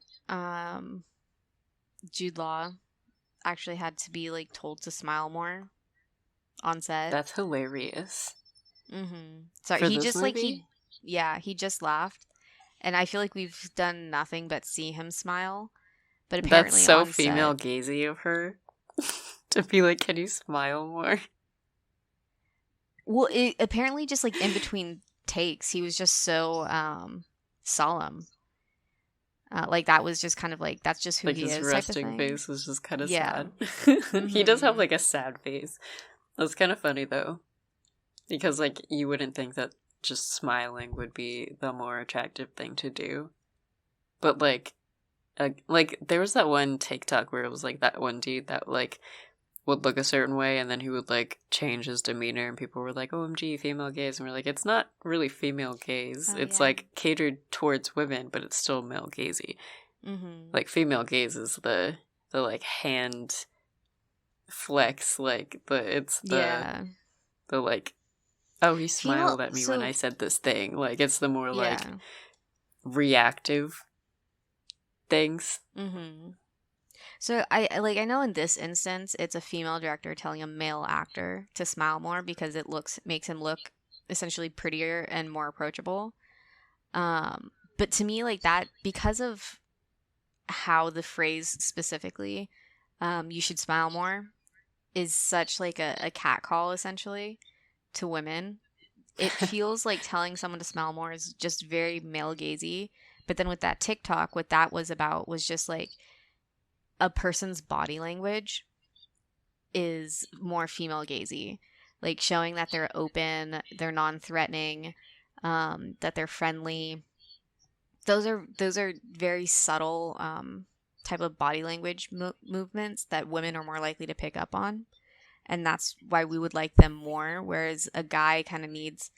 Jude Law actually had to be, like, told to smile more on set? That's hilarious. Sorry, he just movie? He just laughed, and I feel like we've done nothing but see him smile. But apparently, that's so female gazy of her to be like, "Can you smile more?" Well, apparently, just like in between takes, he was just so solemn. Like that was just kind of like that's just who like he is. His resting face was just kind of sad. Mm-hmm. He does have like a sad face. That's kind of funny though. Because, like, you wouldn't think that just smiling would be the more attractive thing to do. But, like, there was that one TikTok where it was, like, that one dude that, like, would look a certain way and then he would, like, change his demeanor and people were like, OMG, female gaze. And we're like, it's not really female gaze. It's, like, catered towards women, but it's still male gazy. Like, female gaze is the like, hand flex, like, the, like, oh, he smiled at me when I said this thing. Like, it's the more, like, reactive things. So, I know in this instance, it's a female director telling a male actor to smile more because it makes him look essentially prettier and more approachable. But to me, like, that, because of how the phrase specifically, you should smile more, is such, like, a catcall, essentially, to women. It feels like telling someone to smile more is just very male gazy. But then with that TikTok, what that was about was just like a person's body language is more female gazy, like showing that they're open, they're non-threatening, that they're friendly. Those are very subtle type of body language movements that women are more likely to pick up on, and that's why we would like them more. Whereas a guy kind of needs,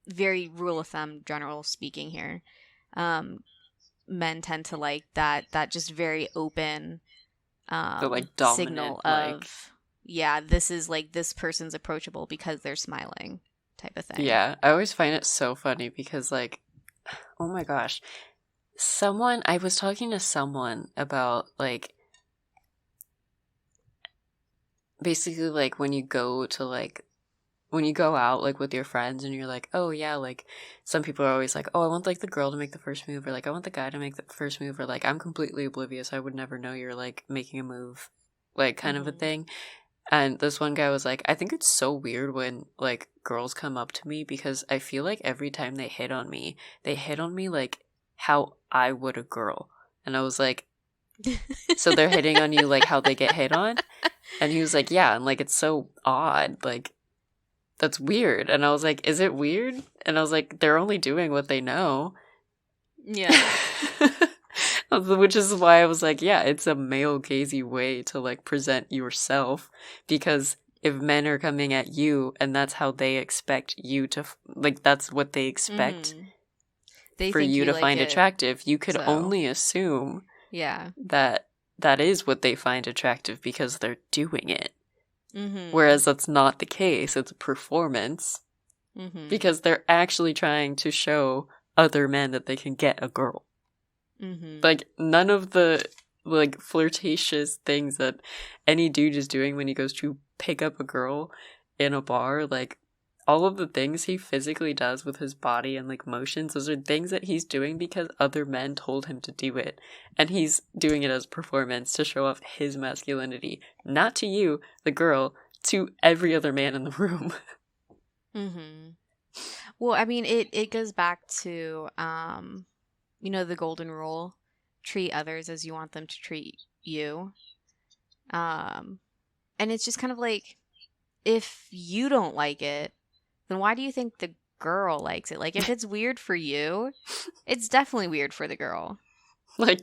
very rule of thumb, general speaking here, men tend to like that just very open the like signal dominant, of yeah, this is like this person's approachable because they're smiling type of thing. Yeah, I always find it so funny because like, oh my gosh, I was talking to someone about like basically like when you go out like with your friends and you're like, oh yeah, like some people are always like, oh, I want like the girl to make the first move, or like I want the guy to make the first move, or like I'm completely oblivious, I would never know you're like making a move, like kind of a thing. And this one guy was like, I think it's so weird when like girls come up to me because I feel like every time they hit on me like how I would a girl. And I was like, so they're hitting on you like how they get hit on? And he was like, yeah, and like it's so odd, like that's weird. And I was like, is it weird? And I was like, they're only doing what they know. Yeah. Which is why I was like, yeah, it's a male gazy way to like present yourself, because if men are coming at you and that's how they expect you to like, that's what they expect for you to like find attractive, you could only assume that is what they find attractive because they're doing it. Whereas that's not the case. It's a performance because they're actually trying to show other men that they can get a girl. Like none of the like flirtatious things that any dude is doing when he goes to pick up a girl in a bar, like all of the things he physically does with his body and like motions, those are things that he's doing because other men told him to do it, and he's doing it as performance to show off his masculinity, not to you, the girl, to every other man in the room. Well, I mean, it goes back to you know, the golden rule: treat others as you want them to treat you. And it's just kind of like, if you don't like it, then why do you think the girl likes it? Like, if it's weird for you, it's definitely weird for the girl. Like,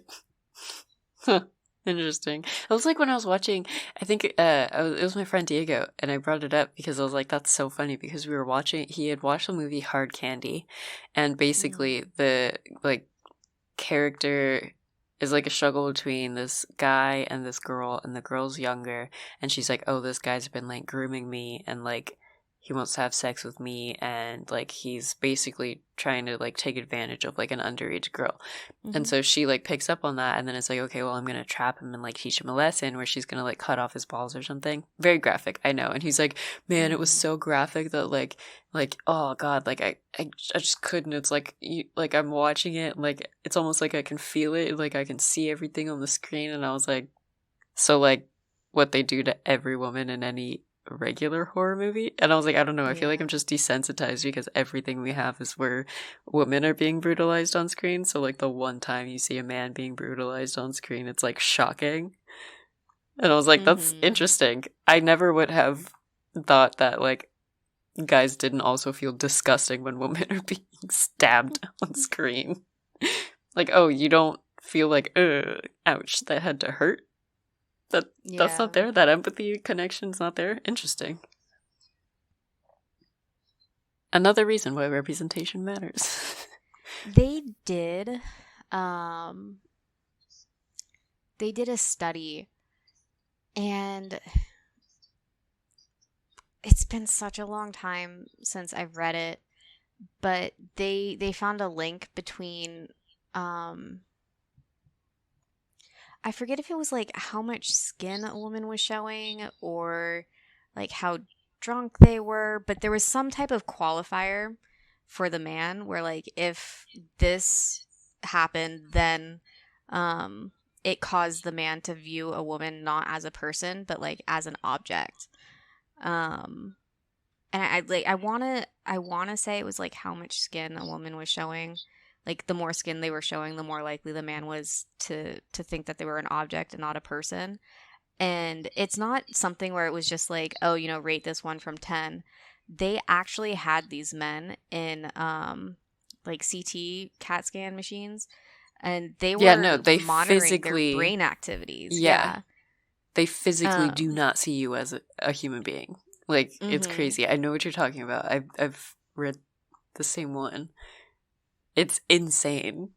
interesting. I was like, when I was watching, I think it was my friend Diego, and I brought it up because I was like, that's so funny, because he had watched the movie Hard Candy, and basically the like character is like a struggle between this guy and this girl, and the girl's younger, and she's like, oh, this guy's been like grooming me, and like he wants to have sex with me, and like he's basically trying to like take advantage of like an underage girl. And so she like picks up on that, and then it's like, okay, well, I'm gonna trap him and like teach him a lesson where she's gonna like cut off his balls or something. Very graphic, I know. And he's like, man, it was so graphic that like oh god, like I just couldn't. It's like like I'm watching it, like it's almost like I can feel it, like I can see everything on the screen. And I was like, so like what they do to every woman in any regular horror movie. And I was like, I don't know, I feel like I'm just desensitized because everything we have is where women are being brutalized on screen. So like the one time you see a man being brutalized on screen, it's like shocking. And I was like, that's interesting. I never would have thought that like guys didn't also feel disgusting when women are being stabbed on screen. Like, oh, you don't feel like, ouch, that had to hurt? That's not there? That empathy connection's not there? Interesting. Another reason why representation matters. They did a study, and it's been such a long time since I've read it, but they found a link between I forget if it was like how much skin a woman was showing or like how drunk they were, but there was some type of qualifier for the man where like if this happened, then it caused the man to view a woman not as a person but like as an object. And I wanna say it was like how much skin a woman was showing. Like the more skin they were showing, the more likely the man was to think that they were an object and not a person. And it's not something where it was just like, oh, rate this 1 from 10. They actually had these men in like CT CAT scan machines, and they were they monitoring their physically brain activities. Yeah. They physically do not see you as a human being. Like, it's crazy. I know what you're talking about. I've read the same one. It's insane.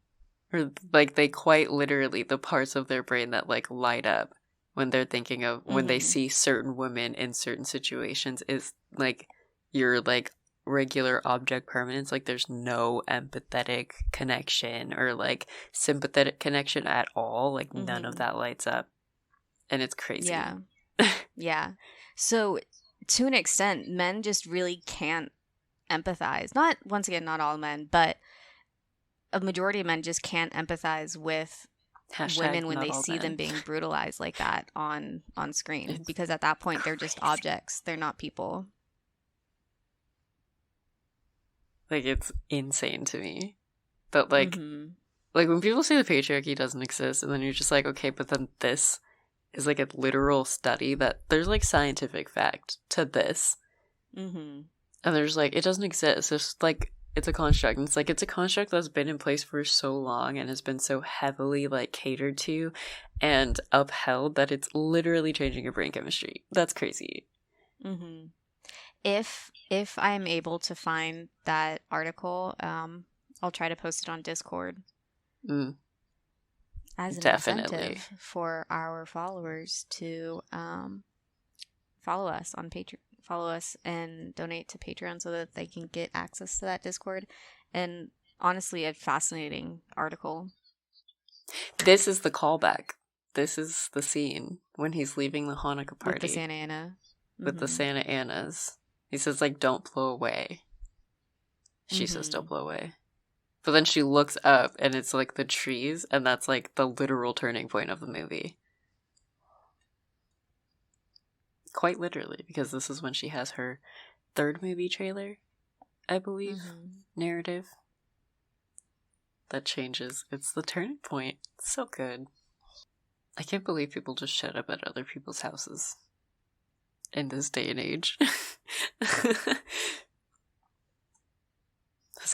Or, like, they quite literally, the parts of their brain that, like, light up when they're thinking of, when they see certain women in certain situations is, like, your, like, regular object permanence. Like, there's no empathetic connection or, like, sympathetic connection at all. Like, none of that lights up. And it's crazy. Yeah. Yeah. So, to an extent, men just really can't empathize. Not, once again, not all men, but a majority of men just can't empathize with women when they see them being brutalized like that on screen. Because at that point, they're just objects. They're not people. Like, it's insane to me. But, like, like when people say the patriarchy doesn't exist, and then you're just like, okay, but then this is like a literal study that there's like scientific fact to this. And there's like, it doesn't exist. It's like, it's a construct. And it's like, it's a construct that's been in place for so long and has been so heavily like catered to and upheld that it's literally changing your brain chemistry. That's crazy. If I'm able to find that article, I'll try to post it on Discord. As an incentive for our followers to follow us on Patreon, follow us and donate to Patreon so that they can get access to that Discord. And honestly, a fascinating article. This is the callback. This is the scene when he's leaving the Hanukkah party. With the Santa Ana. With the Santa Anas. He says, like, don't blow away. She says, don't blow away. But then she looks up, and it's, like, the trees, and that's, like, the literal turning point of the movie. Quite literally, because this is when she has her third movie trailer, I believe, narrative. That changes. It's the turning point. It's so good. I can't believe people just shut up at other people's houses in this day and age. That's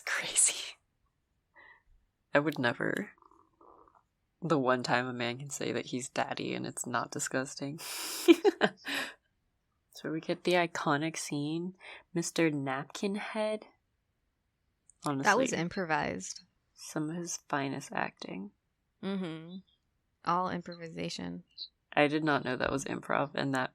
crazy. I would never. The one time a man can say that he's daddy and it's not disgusting. So we get the iconic scene, Mr. Napkin Head. Honestly, that was improvised. Some of his finest acting. All improvisation. I did not know that was improv, and that,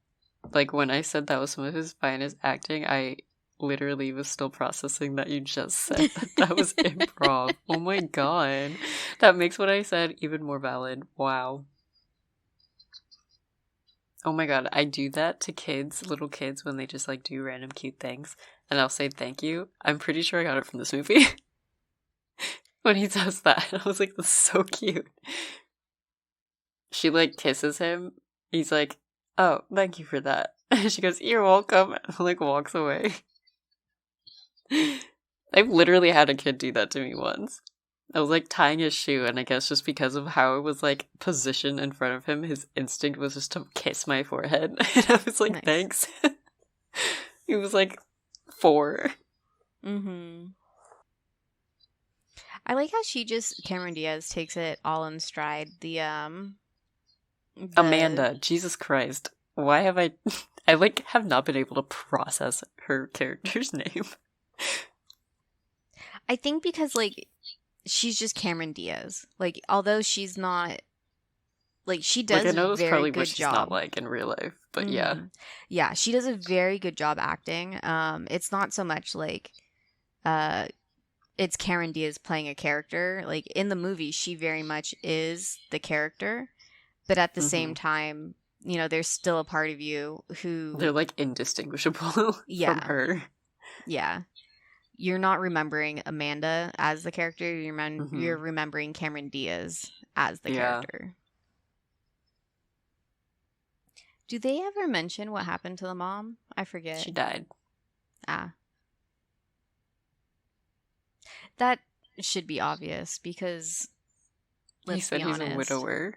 like, when I said that was some of his finest acting, I literally was still processing that you just said that was improv. Oh my god. That makes what I said even more valid. Wow. Oh my god, I do that to kids, little kids, when they just, like, do random cute things, and I'll say thank you. I'm pretty sure I got it from this movie. When he does that, I was like, that's so cute. She, like, kisses him. He's like, oh, thank you for that. And she goes, you're welcome, and, like, walks away. I've literally had a kid do that to me once. I was, like, tying his shoe, and I guess just because of how it was, like, positioned in front of him, his instinct was just to kiss my forehead. And I was like, nice. Thanks. He was, like, 4. I like how Cameron Diaz takes it all in stride. Amanda, Jesus Christ. Why have I like, have not been able to process her character's name. I think because, like, she's just Cameron Diaz. Like, although she's not, like, she does I know a very probably good what she's job. not like in real life, but yeah. Yeah, she does a very good job acting. It's not so much like it's Cameron Diaz playing a character. Like, in the movie, she very much is the character, but at the same time, you know, there's still a part of you who... They're, like, indistinguishable from her. Yeah. You're not remembering Amanda as the character. You're remembering Cameron Diaz as the character. Do they ever mention what happened to the mom? I forget. She died. That should be obvious because, let's be honest, he's a widower.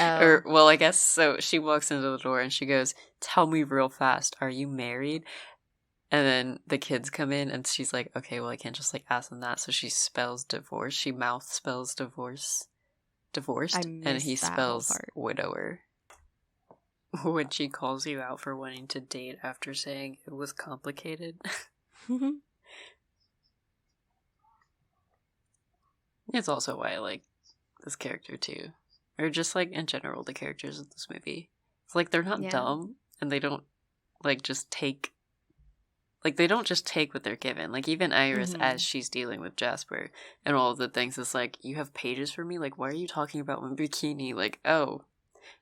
Or, well, I guess, so she walks into the door and she goes, "Tell me real fast, are you married?" And then the kids come in and she's like, okay, well, I can't just like ask them that. So she spells divorce. She mouth spells divorced, and he spells widower. When she calls you out for wanting to date after saying it was complicated. It's also why I like this character too. Or just like in general, the characters of this movie. It's like they're not dumb and they don't like just take. Like, they don't just take what they're given. Like, even Iris, as she's dealing with Jasper and all of the things, is like, you have pages for me? Like, why are you talking about my bikini? Like, oh,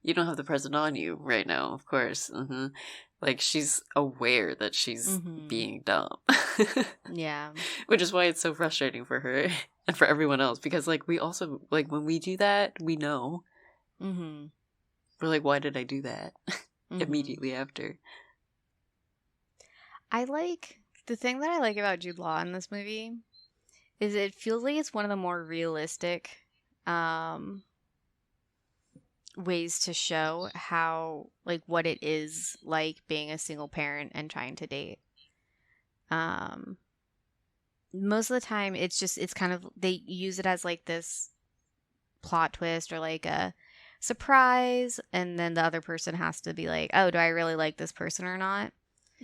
you don't have the present on you right now, of course. Like, she's aware that she's being dumb. Yeah. Which is why it's so frustrating for her and for everyone else. Because, like, we also, like, when we do that, we know. We're like, why did I do that? Immediately after. The thing that I like about Jude Law in this movie is it feels like it's one of the more realistic ways to show how, like, what it is like being a single parent and trying to date. Most of the time it's kind of, they use it as like this plot twist or like a surprise, and then the other person has to be like, oh, do I really like this person or not?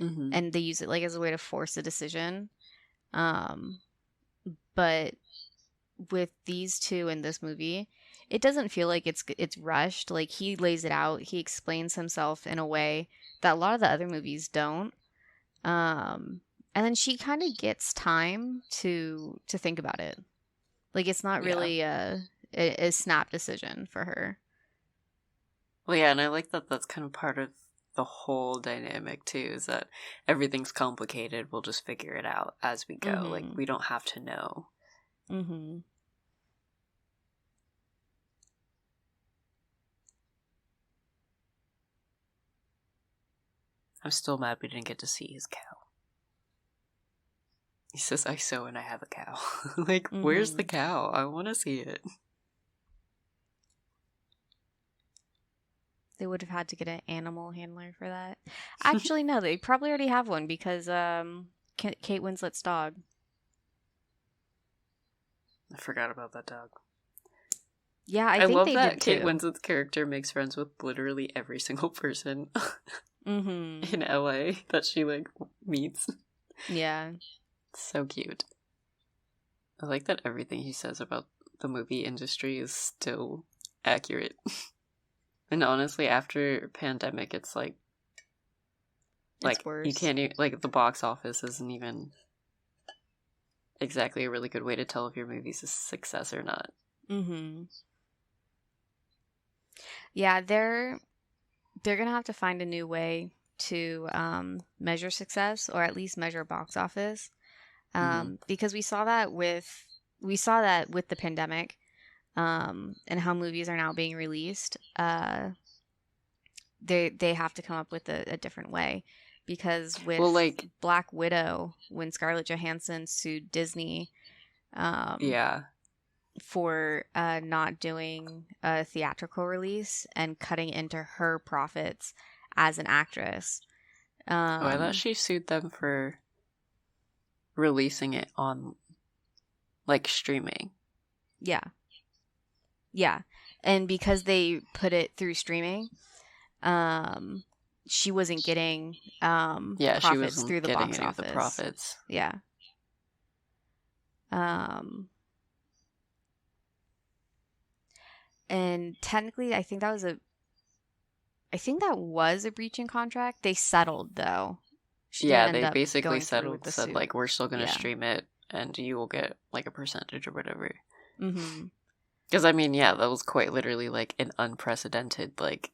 And they use it like as a way to force a decision. But with these two in this movie, it doesn't feel like it's rushed. Like, he lays it out. He explains himself in a way that a lot of the other movies don't. And then she kind of gets time to think about it. Like, it's not really a snap decision for her. Well, yeah, and I like that that's kind of part of the whole dynamic too, is that everything's complicated. We'll just figure it out as we go. Like, we don't have to know. I'm still mad we didn't get to see his cow. He says, I sew and I have a cow. Like, where's the cow? I want to see it. They would have had to get an animal handler for that. Actually, no, they probably already have one because Kate Winslet's dog. I forgot about that dog. Yeah, I think love they that did Kate too. Winslet's character makes friends with literally every single person in LA that she like meets. Yeah. So cute. I like that everything he says about the movie industry is still accurate. And honestly, after pandemic, it's like worse. You can't even, like, the box office isn't even exactly a really good way to tell if your movie's a success or not. Yeah, they're gonna have to find a new way to measure success, or at least measure box office, because we saw that with the pandemic. And how movies are now being released, they have to come up with a different way, because with Black Widow, when Scarlett Johansson sued Disney, for not doing a theatrical release and cutting into her profits as an actress. I thought she sued them for releasing it on, like, streaming. Yeah, and because they put it through streaming, she wasn't getting profits through the box office. The profits. Yeah. And technically, I think that was a breach in contract. They settled though. They basically settled, said like, we're still going to stream it, and you will get like a percentage or whatever. Because, I mean, that was quite literally, like, an unprecedented, like,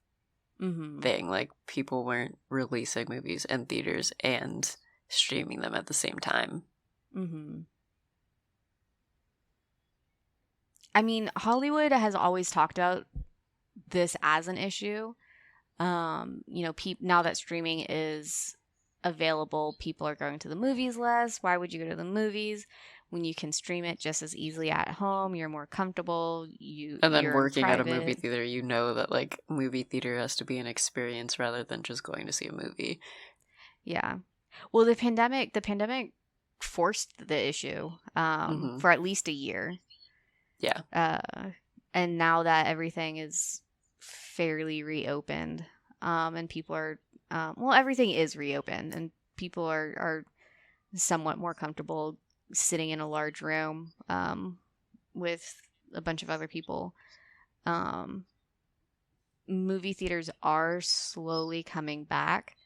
thing. Like, people weren't releasing movies in theaters and streaming them at the same time. I mean, Hollywood has always talked about this as an issue. Now that streaming is available, people are going to the movies less. Why would you go to the movies? when you can stream it just as easily at home. You're more comfortable. And then you're working at a private. movie theater, you know that like movie theater has to be an experience rather than just going to see a movie. Yeah. Well, the pandemic forced the issue for at least a year. Yeah. And now that everything is fairly reopened, and people are, everything is reopened, and people are somewhat more comfortable sitting in a large room with a bunch of other people. Movie theaters are slowly coming back,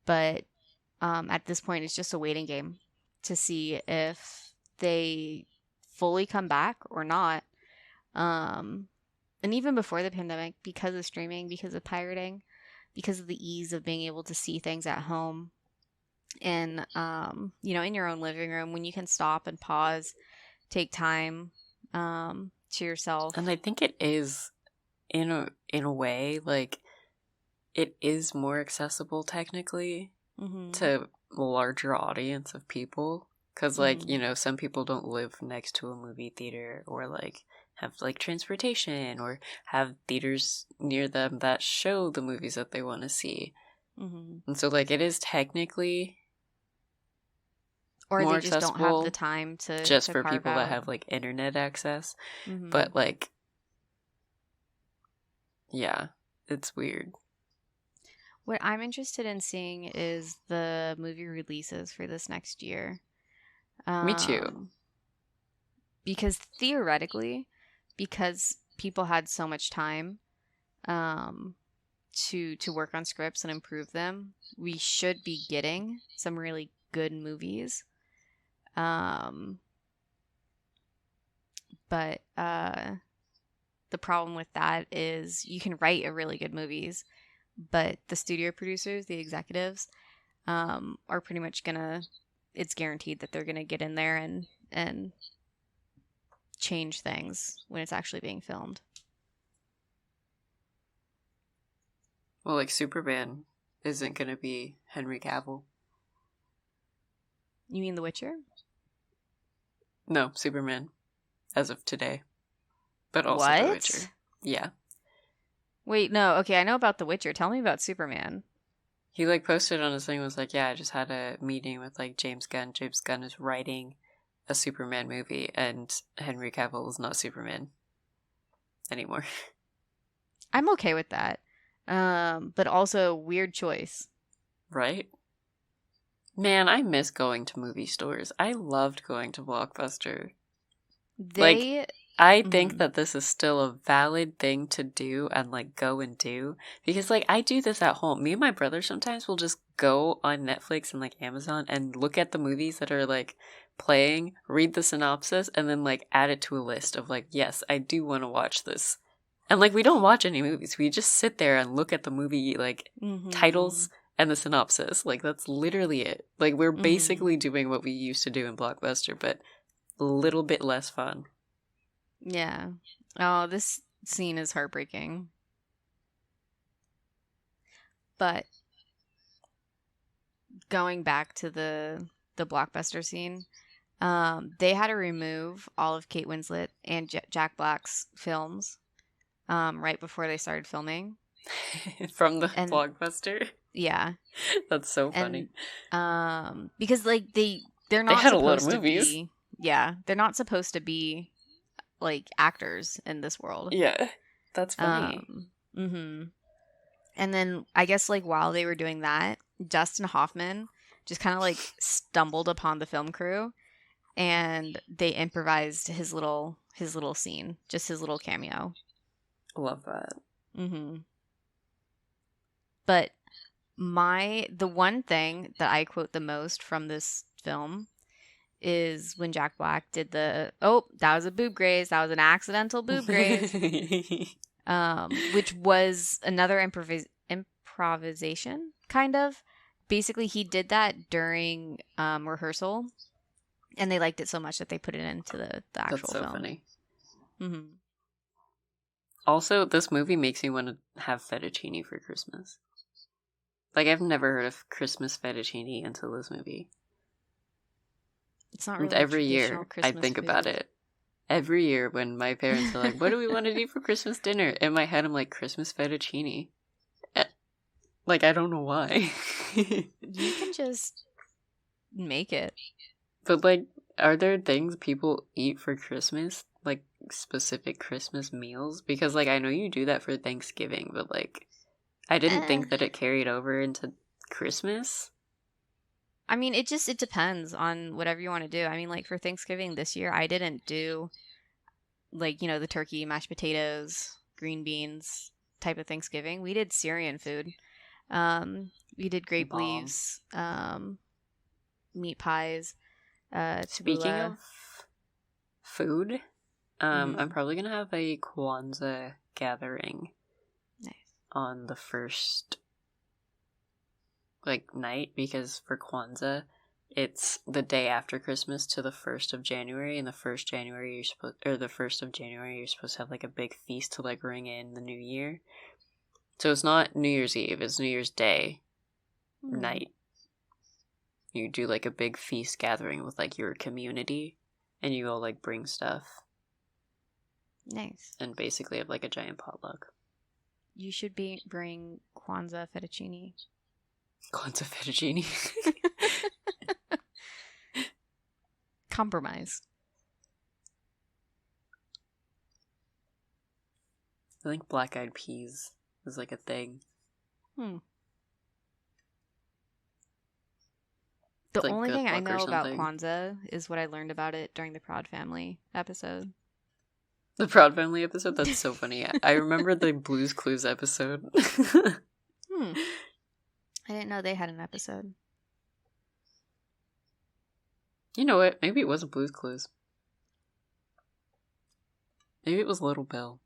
but at this point, it's just a waiting game to see if they fully come back or not. And even before the pandemic, because of streaming, because of pirating, because of the ease of being able to see things at home and, in your own living room, when you can stop and pause, take time to yourself. And I think it is, in a way, like, it is more accessible technically to a larger audience of people. Because, like, some people don't live next to a movie theater or, like, have, like, transportation or have theaters near them that show the movies that they want to see. And so, like, it is technically or more they just don't have the time to just for carve people out. that have, like, internet access. But, like, yeah, it's weird. What I'm interested in seeing is the movie releases for this next year. Me too. Because theoretically, because people had so much time to work on scripts and improve them, we should be getting some really good movies. But the problem with that is you can write a really good movies, but the studio producers, the executives, are pretty much it's guaranteed that they're gonna get in there and change things when it's actually being filmed. Well, like, Superman isn't gonna be Henry Cavill. You mean The Witcher? No, Superman. As of today. But also what? The Witcher. Yeah. Wait, no. Okay, I know about The Witcher. Tell me about Superman. He, like, posted on his thing, was like, yeah, I just had a meeting with, like, James Gunn. James Gunn is writing a Superman movie, and Henry Cavill is not Superman anymore. I'm okay with that. But also, weird choice. Right? Man, I miss going to movie stores. I loved going to Blockbuster. I think that this is still a valid thing to do and, like, go and do. Because, like, I do this at home. Me and my brother sometimes will just go on Netflix and, like, Amazon and look at the movies that are, like, playing, read the synopsis, and then, like, add it to a list of, like, yes, I do want to watch this. And, like, we don't watch any movies. We just sit there and look at the movie, like, titles and the synopsis. Like, that's literally it. Like, we're basically doing what we used to do in Blockbuster, but a little bit less fun. Yeah. Oh, this scene is heartbreaking. But going back to the Blockbuster scene, they had to remove all of Kate Winslet and Jack Black's films right before they started filming. From the Blockbuster? Yeah. That's so funny. And, because, like, they're not supposed to be... Yeah, they're not supposed to be, like, actors in this world. Yeah, that's funny. And then, I guess, like, while they were doing that, Dustin Hoffman just kind of, like, stumbled upon the film crew, and they improvised his little scene, just his little cameo. Love that. But the one thing that I quote the most from this film is when Jack Black did that was a boob graze. That was an accidental boob graze. Which was another improvisation, kind of. Basically, he did that during rehearsal, and they liked it so much that they put it into the actual film. That's so funny. Also, this movie makes me want to have fettuccine for Christmas. Like, I've never heard of Christmas fettuccine until this movie. It's not really every traditional year Christmas I think food. about it. Every year when my parents are like, what do we want to do for Christmas dinner? In my head, I'm like, Christmas fettuccine. Like, I don't know why. You can just make it. But, like, are there things people eat for Christmas? Like, specific Christmas meals? Because, like, I know you do that for Thanksgiving, but, like, I didn't think that it carried over into Christmas. I mean, it depends on whatever you want to do. I mean, like, for Thanksgiving this year, I didn't do, like, you know, the turkey, mashed potatoes, green beans type of Thanksgiving. We did Syrian food. We did grape leaves, meat pies, Speaking tabbouleh. of food, I'm probably gonna have a Kwanzaa gathering on the first, like, night, because for Kwanzaa, it's the day after Christmas to the 1st of January, and the 1st of January you're supposed to have, like, a big feast to, like, ring in the new year. So it's not New Year's Eve, it's New Year's Day night. You do, like, a big feast gathering with, like, your community, and you all, like, bring stuff. Nice. And basically have, like, a giant potluck. You should bring Kwanzaa fettuccine. Kwanzaa fettuccine. Compromise. I think black-eyed peas is, like, a thing. The like only thing I know about Kwanzaa is what I learned about it during the Proud Family episode. The Proud Family episode? That's so funny. I remember the Blue's Clues episode. I didn't know they had an episode. You know what? Maybe it wasn't Blue's Clues. Maybe it was Little Bill.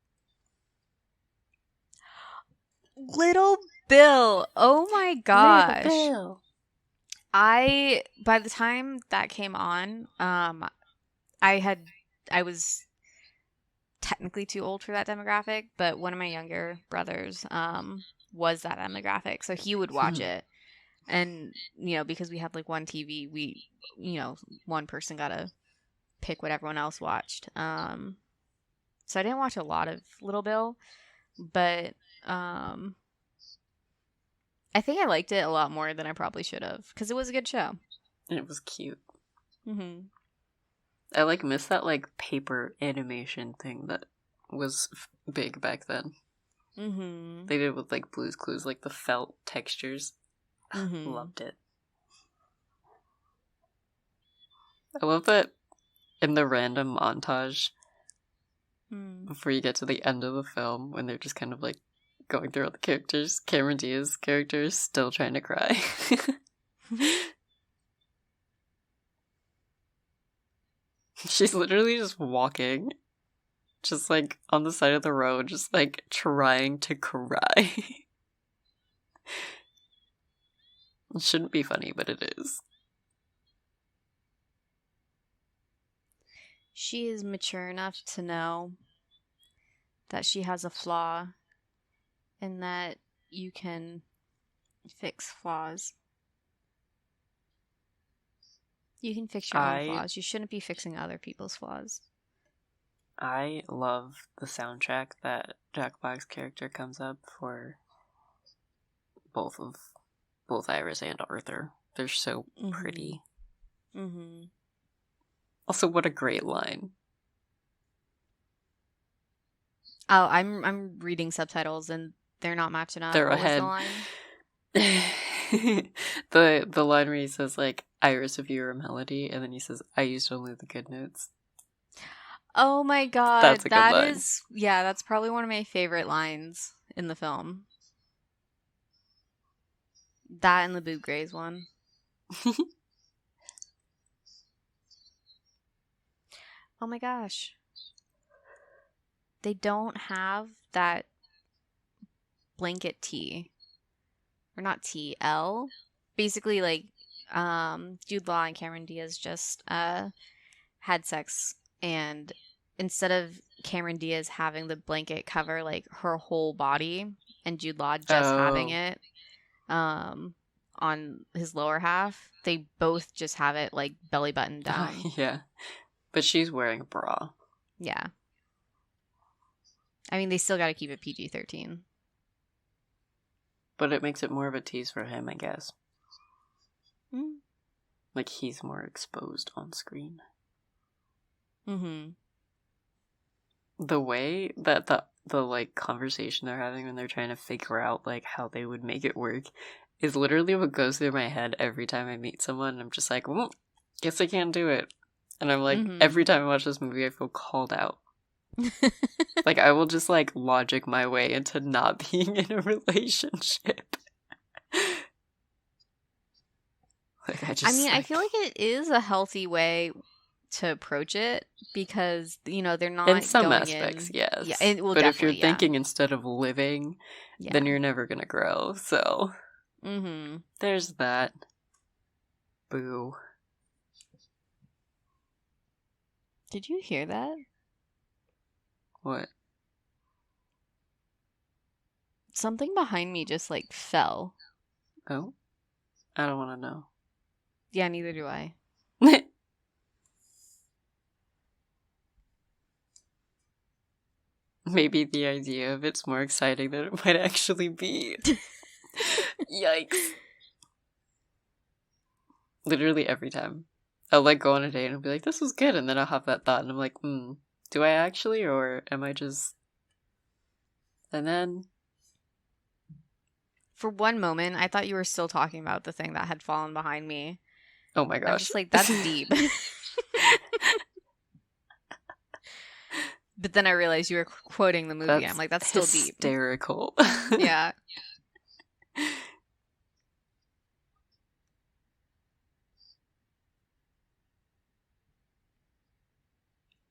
Little Bill! Oh my gosh. Little Bill. By the time that came on, I was technically too old for that demographic, but one of my younger brothers was that demographic, so he would watch it. And, you know, because we had, like, one TV, we, you know, one person got to pick what everyone else watched. So I didn't watch a lot of Little Bill, but I think I liked it a lot more than I probably should have, because it was a good show. And it was cute. Mm-hmm. I, like, miss that, like, paper animation thing that was big back then. Mm-hmm. They did with, like, Blue's Clues, like, the felt textures. Mm-hmm. Loved it. I love that in the random montage before you get to the end of the film, when they're just kind of, like, going through all the characters, Cameron Diaz's character is still trying to cry. She's literally just walking, just, like, on the side of the road, just, like, trying to cry. It shouldn't be funny, but it is. She is mature enough to know that she has a flaw and that you can fix flaws. You can fix your own flaws. You shouldn't be fixing other people's flaws. I love the soundtrack that Jack Black's character comes up for both Iris and Arthur. They're so pretty. Mm-hmm. Also, what a great line. Oh, I'm reading subtitles and they're not matching up. They're what ahead. Was the line? the line where he says, like, Iris, if you're a melody, and then he says, I used only the good notes. Oh my god. That's a good line. That's probably one of my favorite lines in the film. That and the Boob Grays one. Oh my gosh. They don't have that blanket T. Or not T, L. Basically, like, Jude Law and Cameron Diaz just had sex, and instead of Cameron Diaz having the blanket cover, like, her whole body, and Jude Law just having it, on his lower half. They both just have it like belly button down. Yeah. But she's wearing a bra. Yeah. I mean, they still got to keep it PG-13. But it makes it more of a tease for him, I guess. Mm. Like, he's more exposed on screen. Mm-hmm. The way that the like, conversation they're having when they're trying to figure out, like, how they would make it work is literally what goes through my head every time I meet someone. I'm just like, well, guess I can't do it. And I'm like, every time I watch this movie, I feel called out. Like, I will just, like, logic my way into not being in a relationship. Like, I mean, I feel like it is a healthy way to approach it because, you know, they're not in some going aspects, in... yes. Yeah, well, but if you're yeah. thinking instead of living, then you're never gonna grow. So, there's that. Boo. Did you hear that? What? Something behind me just, like, fell. Oh? I don't want to know. Yeah, neither do I. Maybe the idea of it's more exciting than it might actually be. Yikes. Literally every time. I'll, like, go on a date and I'll be like, this was good, and then I'll have that thought, and I'm like, do I actually, or am I just... And then... For one moment, I thought you were still talking about the thing that had fallen behind me. Oh my gosh. I'm just like, that's deep. But then I realized you were quoting the movie. I'm like, that's still deep. Hysterical. Yeah.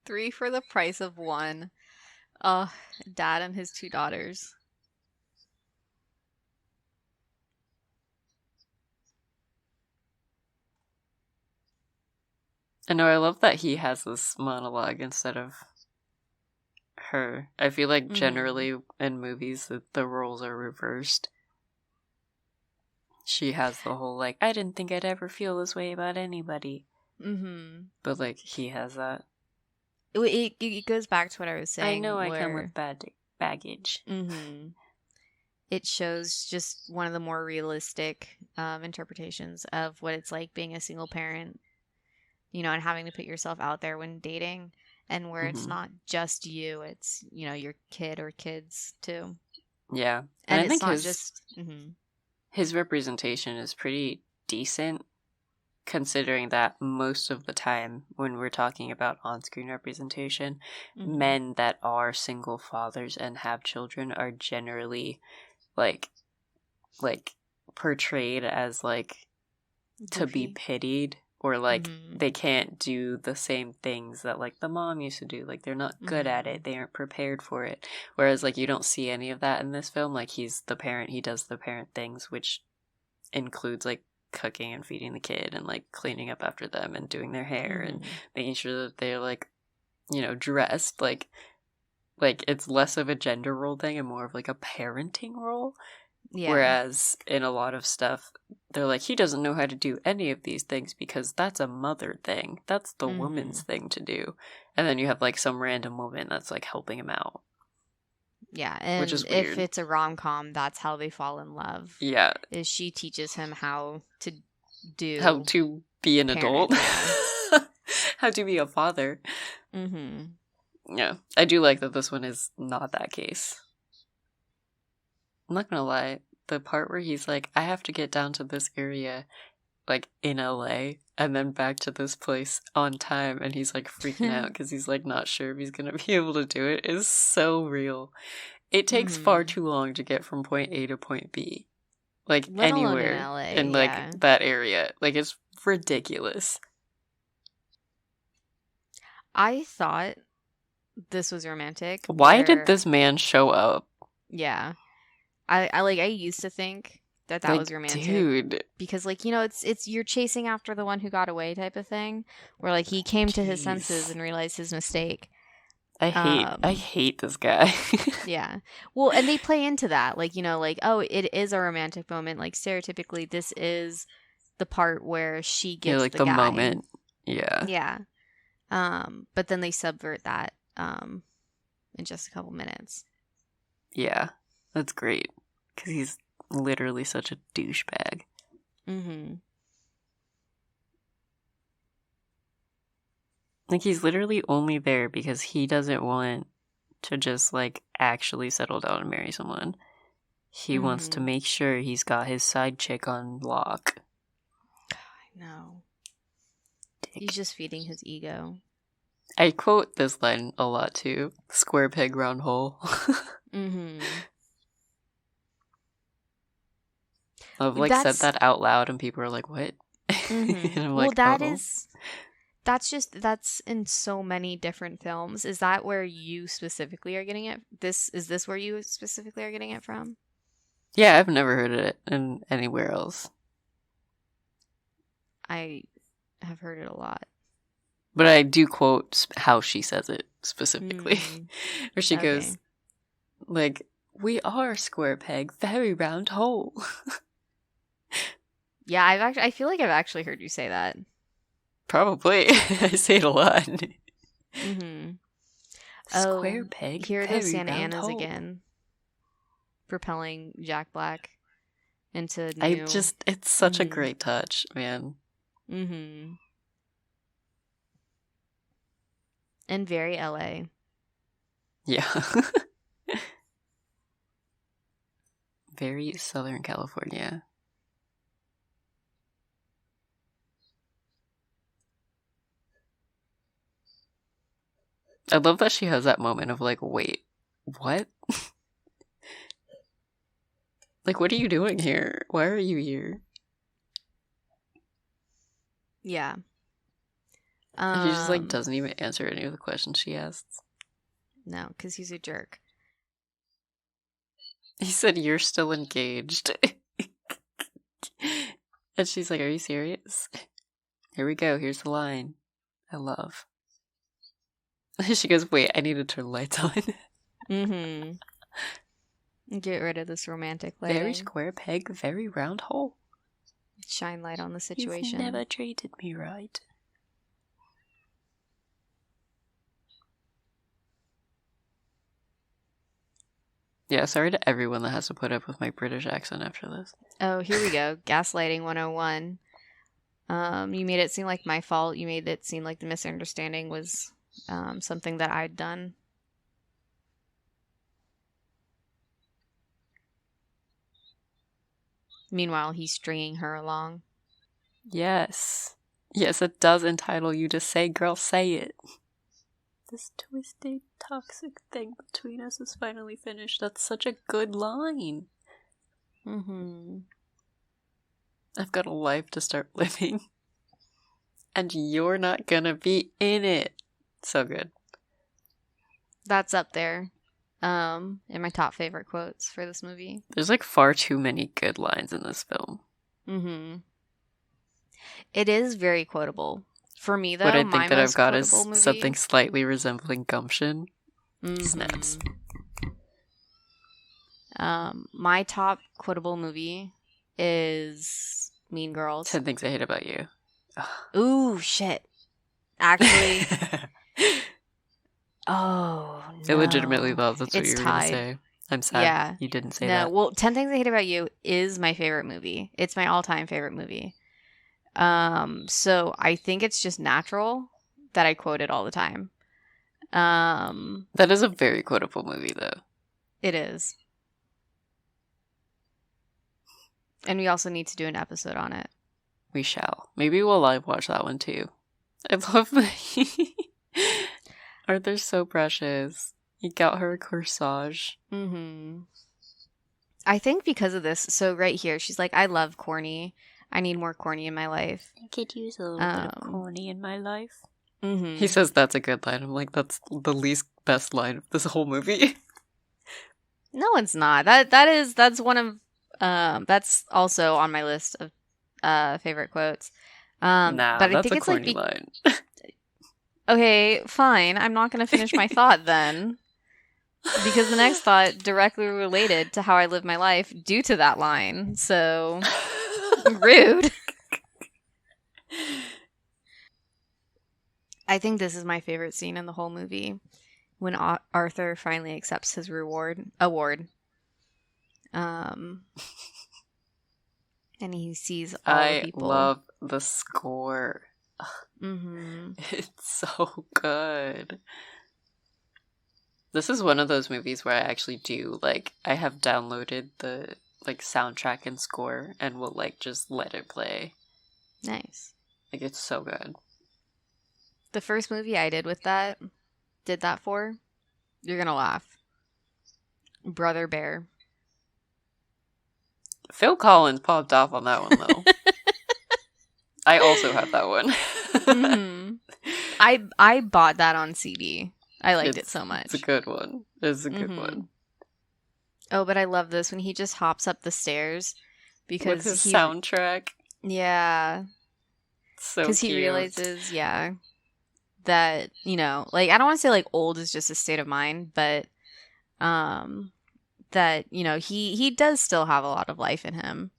$3 for the price of $1. Dad and his 2 daughters. I know, I love that he has this monologue instead of her. I feel like generally in movies the roles are reversed. She has the whole, like, I didn't think I'd ever feel this way about anybody. But, like, he has that. It goes back to what I was saying. I know I come with baggage. It shows just one of the more realistic interpretations of what it's like being a single parent, you know, and having to put yourself out there when dating, and where it's not just you, it's, you know, your kid or kids too. Yeah. And I think not just... his representation is pretty decent, considering that most of the time when we're talking about on-screen representation, men that are single fathers and have children are generally like portrayed as like goofy, to be pitied, or like they can't do the same things that like the mom used to do. Like, they're not good at it, they aren't prepared for it. Whereas like you don't see any of that in this film. Like, he's the parent, he does the parent things, which includes like cooking and feeding the kid and like cleaning up after them and doing their hair and making sure that they're like, you know, dressed. Like it's less of a gender role thing and more of like a parenting role. Yeah. Whereas in a lot of stuff, they're like, he doesn't know how to do any of these things because that's a mother thing. That's the woman's thing to do. And then you have like some random woman that's like helping him out. Yeah, and which is weird. If it's a rom-com, that's how they fall in love. Yeah. Is she teaches him how to be an adult. Yeah. How to be a father. Yeah. I do like that this one is not that case. I'm not gonna lie, the part where he's like, I have to get down to this area, like, in LA, and then back to this place on time, and he's, like, freaking out because he's, like, not sure if he's gonna be able to do it, is so real. It takes far too long to get from point A to point B. Like, let anywhere in LA, in, like, that area. Like, it's ridiculous. I thought this was romantic. Why did this man show up? Yeah. I used to think that like, was romantic, dude, because like, you know, it's you're chasing after the one who got away type of thing, where like he came to his senses and realized his mistake. I hate this guy. Yeah. Well, and they play into that. Like, like, oh, it is a romantic moment. Like, stereotypically, this is the part where she gets like the the guy. moment. Yeah. Yeah. But then they subvert that in just a couple minutes. Yeah. That's great. Because he's literally such a douchebag. Mm-hmm. Like, he's literally only there because he doesn't want to just, like, actually settle down and marry someone. He wants to make sure he's got his side chick on lock. I know. He's just feeding his ego. I quote this line a lot, too. Square peg, round hole. Mm-hmm. I've, like, said that out loud and people are like, what? Mm-hmm. And I'm well, like, that's in so many different films. Is that where you specifically are getting it? Is this where you specifically are getting it from? Yeah, I've never heard it in anywhere else. I have heard it a lot. But I do quote how she says it specifically. Where she goes, like, we are square peg, very round hole. Yeah, I feel like I've actually heard you say that. Probably. I say it a lot. Mm-hmm. Square peg, here are very those Santa round Anas hole. again. Propelling Jack Black into new... it's such a great touch, man. Mm-hmm. And very LA. Yeah. Very Southern California. I love that she has that moment of like, wait, what? Like, what are you doing here? Why are you here? Yeah. And she just like doesn't even answer any of the questions she asks. No, because he's a jerk. He said, you're still engaged. And she's like, are you serious? Here we go. Here's the line. I love. She goes, wait, I need to turn the lights on. Mm-hmm. Get rid of this romantic lighting. Very square peg, very round hole. Shine light on the situation. You've never treated me right. Yeah, sorry to everyone that has to put up with my British accent after this. Oh, here we go. Gaslighting 101. You made it seem like my fault. You made it seem like the misunderstanding was something that I'd done. Meanwhile, he's stringing her along. Yes. Yes, it does entitle you to say, girl, say it. This twisted, toxic thing between us is finally finished. That's such a good line. Mm-hmm. I've got a life to start living. And you're not gonna be in it. So good. That's up there. In my top favorite quotes for this movie. There's like far too many good lines in this film. Mm-hmm. It is very quotable. For me, though, what I think that I've got is movie... something slightly resembling gumption. Mm-hmm. Snaps. My top quotable movie is Mean Girls. 10 Things I Hate About You. Ooh, shit. Actually... Oh, no. I legitimately thought that's what you were going to say. I'm sad you didn't say that. Well, 10 Things I Hate About You is my favorite movie. It's my all-time favorite movie. So I think it's just natural that I quote it all the time. That is a very quotable movie, though. It is. And we also need to do an episode on it. We shall. Maybe we'll live watch that one, too. I love that. Arthur's so precious. He got her a corsage. Mm-hmm. I think because of this, so right here, she's like, I love corny. I need more corny in my life. I could use a little bit of corny in my life. Mm-hmm. He says that's a good line. I'm like, that's the least best line of this whole movie. No, it's not. That's one of that's also on my list of favorite quotes. Nah, but I that's think a it's corny like line. Okay, fine. I'm not going to finish my thought then. Because the next thought directly related to how I live my life due to that line. So, rude. I think this is my favorite scene in the whole movie. When Arthur finally accepts his award. And he sees all the people. I love the score. Mm-hmm. It's so good. This is one of those movies where I actually do, like, I have downloaded the, like, soundtrack and score and will, like, just let it play. Nice. Like, it's so good. The first movie I did that for, you're gonna laugh. Brother Bear. Phil Collins popped off on that one, though. I also have that one. Mm-hmm. I bought that on CD. I liked it so much. It's a good one. It's a good one. Oh, but I love this when he just hops up the stairs because with his soundtrack. Yeah. So because he realizes, that, you know, like, I don't want to say like old is just a state of mind, but that, you know, he does still have a lot of life in him,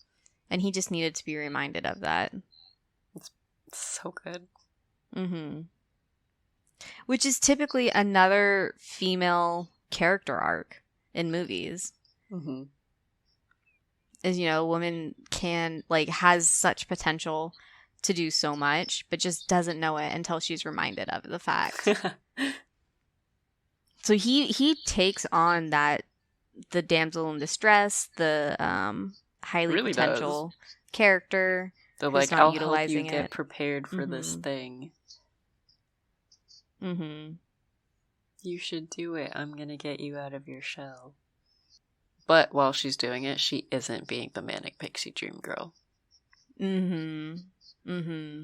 and he just needed to be reminded of that. It's so good. Mm-hmm. Which is typically another female character arc in movies. Mm-hmm. Is, you know, a woman has such potential to do so much, but just doesn't know it until she's reminded of the fact. So he takes on that, the damsel in distress, the highly really potential character. They're like, I'll help you get prepared for this thing. Mm-hmm. You should do it. I'm gonna get you out of your shell. But while she's doing it, she isn't being the manic pixie dream girl. Mm-hmm. Mm-hmm.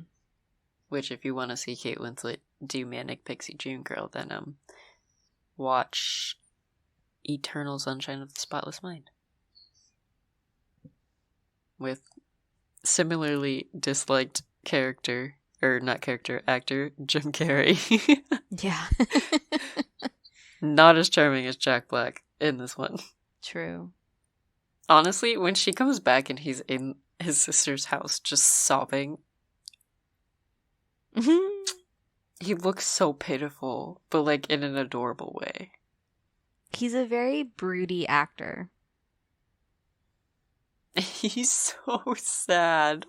Which, if you want to see Kate Winslet do manic pixie dream girl, then watch Eternal Sunshine of the Spotless Mind. With similarly disliked actor Jim Carrey. Yeah. Not as charming as Jack Black in this one. True. Honestly, when she comes back and he's in his sister's house just sobbing, he looks so pitiful, but like in an adorable way. He's a very broody actor. He's so sad.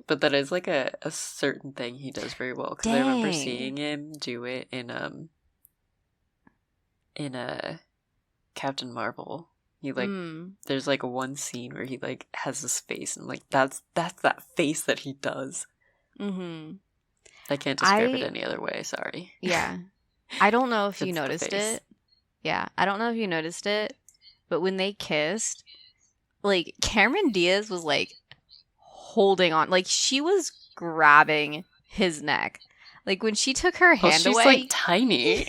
But that is like a certain thing he does very well. Because I remember seeing him do it in Captain Marvel. He there's like one scene where he like has this face, and like that's that face that he does. Mm-hmm. I can't describe it any other way. Sorry. Yeah, I don't know if you noticed it. Yeah, I don't know if you noticed it, but when they kissed, like Cameron Diaz was like holding on, like she was grabbing his neck. Like when she took her hand away, she's like tiny.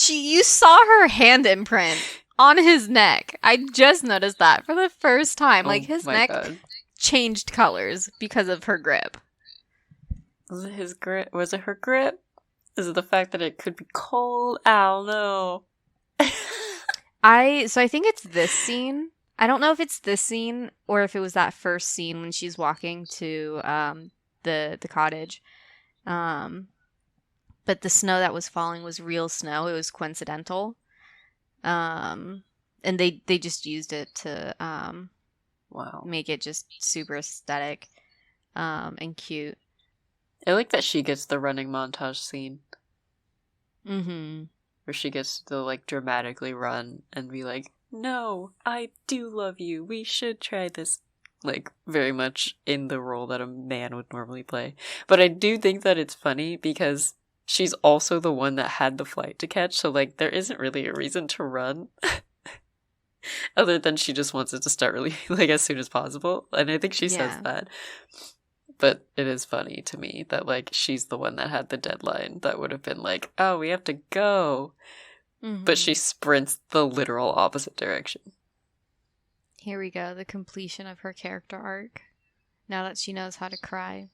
You saw her hand imprint on his neck. I just noticed that for the first time. Like his neck changed colors because of her grip. Was it his grip? Was it her grip? Is it the fact that it could be cold? I don't know. I think it's this scene. I don't know if it's this scene or if it was that first scene when she's walking to the cottage. But the snow that was falling was real snow. It was coincidental. And they just used it to make it just super aesthetic and cute. I like that she gets the running montage scene. Mm-hmm. Where she gets to like dramatically run and be like, no, I do love you. We should try this. Like, very much in the role that a man would normally play. But I do think that it's funny because she's also the one that had the flight to catch. So, like, there isn't really a reason to run. Other than she just wants it to start really, like, as soon as possible. And I think she says that. But it is funny to me that, like, she's the one that had the deadline that would have been like, oh, we have to go. Mm-hmm. But she sprints the literal opposite direction. Here we go, the completion of her character arc. Now that she knows how to cry.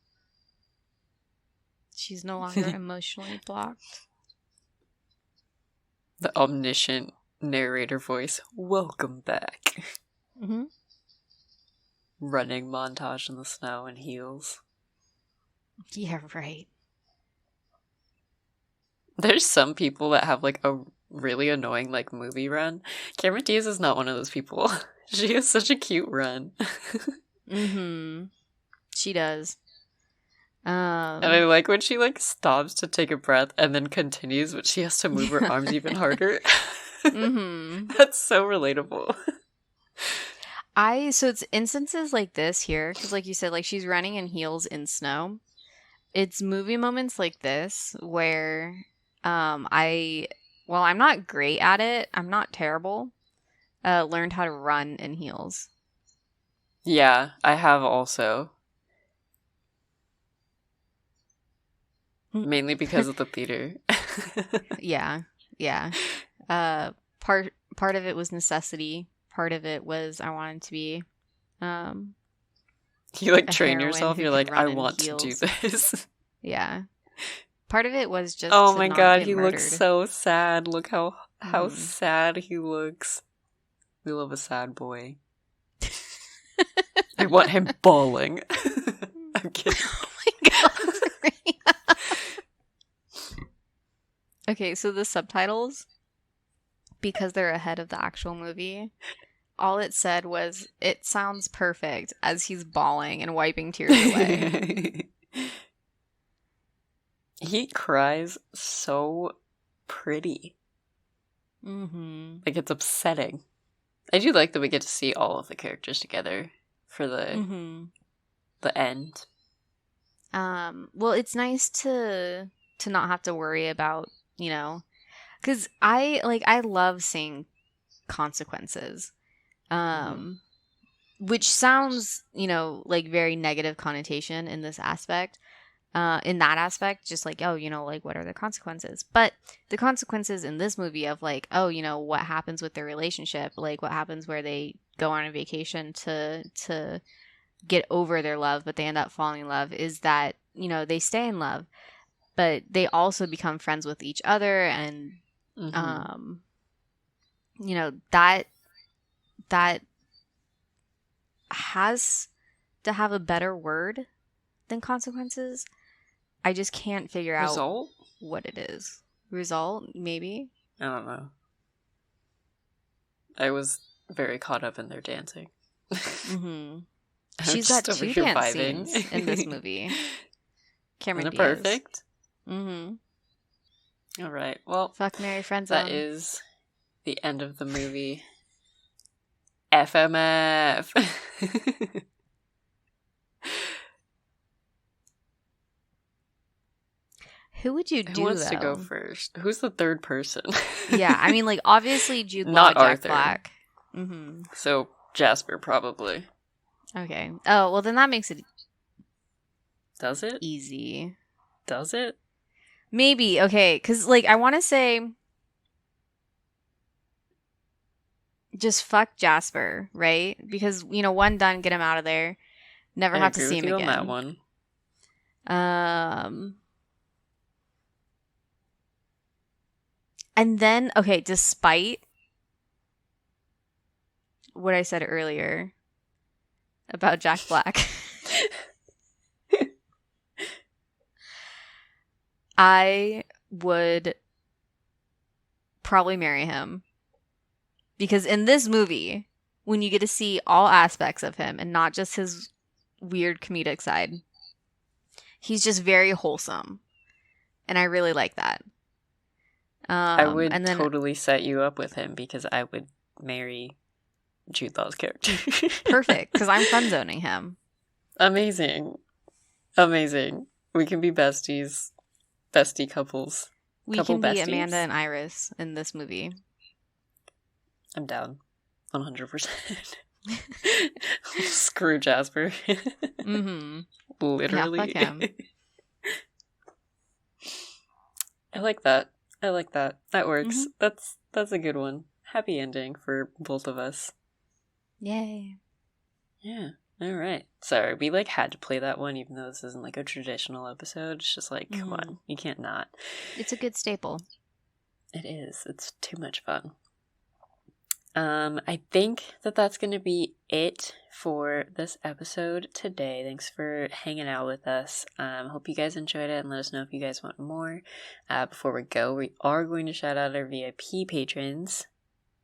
She's no longer emotionally blocked. The omniscient narrator voice. Welcome back. Mm-hmm. Running montage in the snow in heels. Yeah, right. There's some people that have like a really annoying like movie run. Cameron Diaz is not one of those people. She has such a cute run. Mm-hmm. She does. And I like when she like stops to take a breath and then continues, but she has to move her arms even harder. Mm-hmm. That's so relatable. So it's instances like this here, because like you said, like she's running in heels in snow. It's movie moments like this where I'm not great at it, I'm not terrible, learned how to run in heels. Yeah, I have also. Mainly because of the theater. Yeah. Part of it was necessity. Part of it was I wanted to be you like a train heroine yourself, who you're could like, I run in want to heels. do this. Yeah. Part of it was just Oh to my not god, get he murdered. looks so sad. Look how sad he looks. We love a sad boy. I want him bawling. I'm kidding. Oh my god. Okay, so the subtitles, because they're ahead of the actual movie, all it said was, "It sounds perfect," as he's bawling and wiping tears away. He cries so pretty. Mm-hmm. Like, it's upsetting. I do like that we get to see all of the characters together for the end. Well, it's nice to not have to worry about, because I love seeing consequences, which sounds, like very negative connotation in this aspect. In that aspect, just like, oh, like what are the consequences? But the consequences in this movie of like, oh, what happens with their relationship, like what happens where they go on a vacation to get over their love, but they end up falling in love, is that, they stay in love, but they also become friends with each other, and that has to have a better word than consequences. I just can't figure out what it is. Result, maybe? I don't know. I was very caught up in their dancing. She's got 2 dance scenes in this movie. Cameron Diaz. Perfect. All right. Well, fuck, marry, friend zone. That is the end of the movie. FMF. Who would you do? Who wants to go first? Who's the third person? Yeah, I mean, like, obviously Jude Law, not Jack Arthur. Black. So Jasper, probably. Okay. Oh, well, then that makes it. Does it? Easy. Does it? Maybe. Okay, because like I want to say, just fuck Jasper, right? Because one done, get him out of there. Never have to see him again. On that one. And then, okay, despite what I said earlier about Jack Black, I would probably marry him. Because in this movie, when you get to see all aspects of him and not just his weird comedic side, he's just very wholesome. And I really like that. I would totally set you up with him because I would marry Jude Law's character. Perfect, because I'm friend zoning him. Amazing. We can be besties. Bestie couples. We can be Amanda and Iris in this movie. I'm down. 100%. Screw Jasper. Literally. Yeah, fuck him. I like that. That works. That's a good one. Happy ending for both of us. Yay. Yeah. All right. Sorry, we like had to play that one, even though this isn't like a traditional episode. It's just like, come on, you can't not. It's a good staple. It is. It's too much fun. I think that's going to be it for this episode today. Thanks for hanging out with us. Hope you guys enjoyed it, and let us know if you guys want more. Before we go, we are going to shout out our VIP patrons,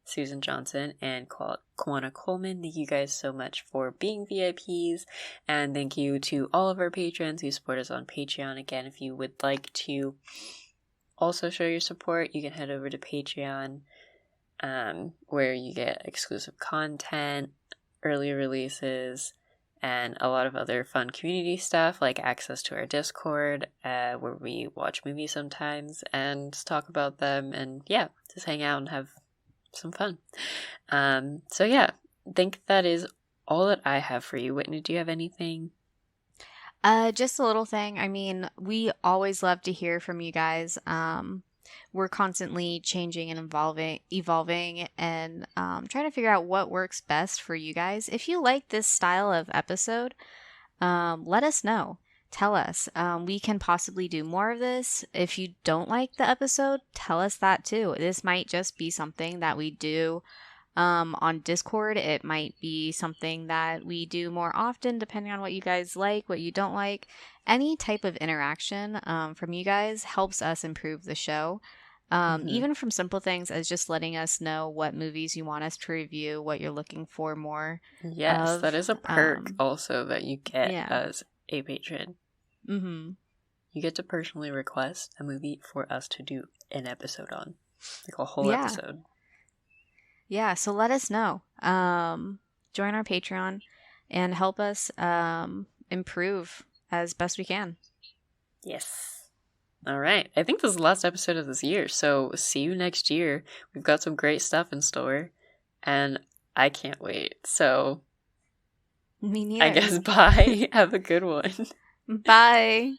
Susan Johnson and Kwana Coleman. Thank you guys so much for being VIPs, and thank you to all of our patrons who support us on Patreon. Again, if you would like to also show your support, you can head over to Patreon, where you get exclusive content, early releases, and a lot of other fun community stuff, like access to our Discord, where we watch movies sometimes and talk about them, and yeah, just hang out and have some fun. So yeah, I think that is all that I have for you. Whitney, do you have anything? Just a little thing. I mean, we always love to hear from you guys. We're constantly changing and evolving and trying to figure out what works best for you guys. If you like this style of episode, let us know. Tell us. We can possibly do more of this. If you don't like the episode, tell us that too. This might just be something that we do on Discord. It might be something that we do more often, depending on what you guys like, what you don't like. Any type of interaction from you guys helps us improve the show. Even from simple things as just letting us know what movies you want us to review, what you're looking for more. Yes, that is a perk also that you get as a patron. Mm-hmm. You get to personally request a movie for us to do an episode on, like a whole episode. Yeah, so let us know. Join our Patreon and help us improve as best we can. Yes. All right. I think this is the last episode of this year, so see you next year. We've got some great stuff in store, and I can't wait. So, me neither. I guess bye. Have a good one. Bye.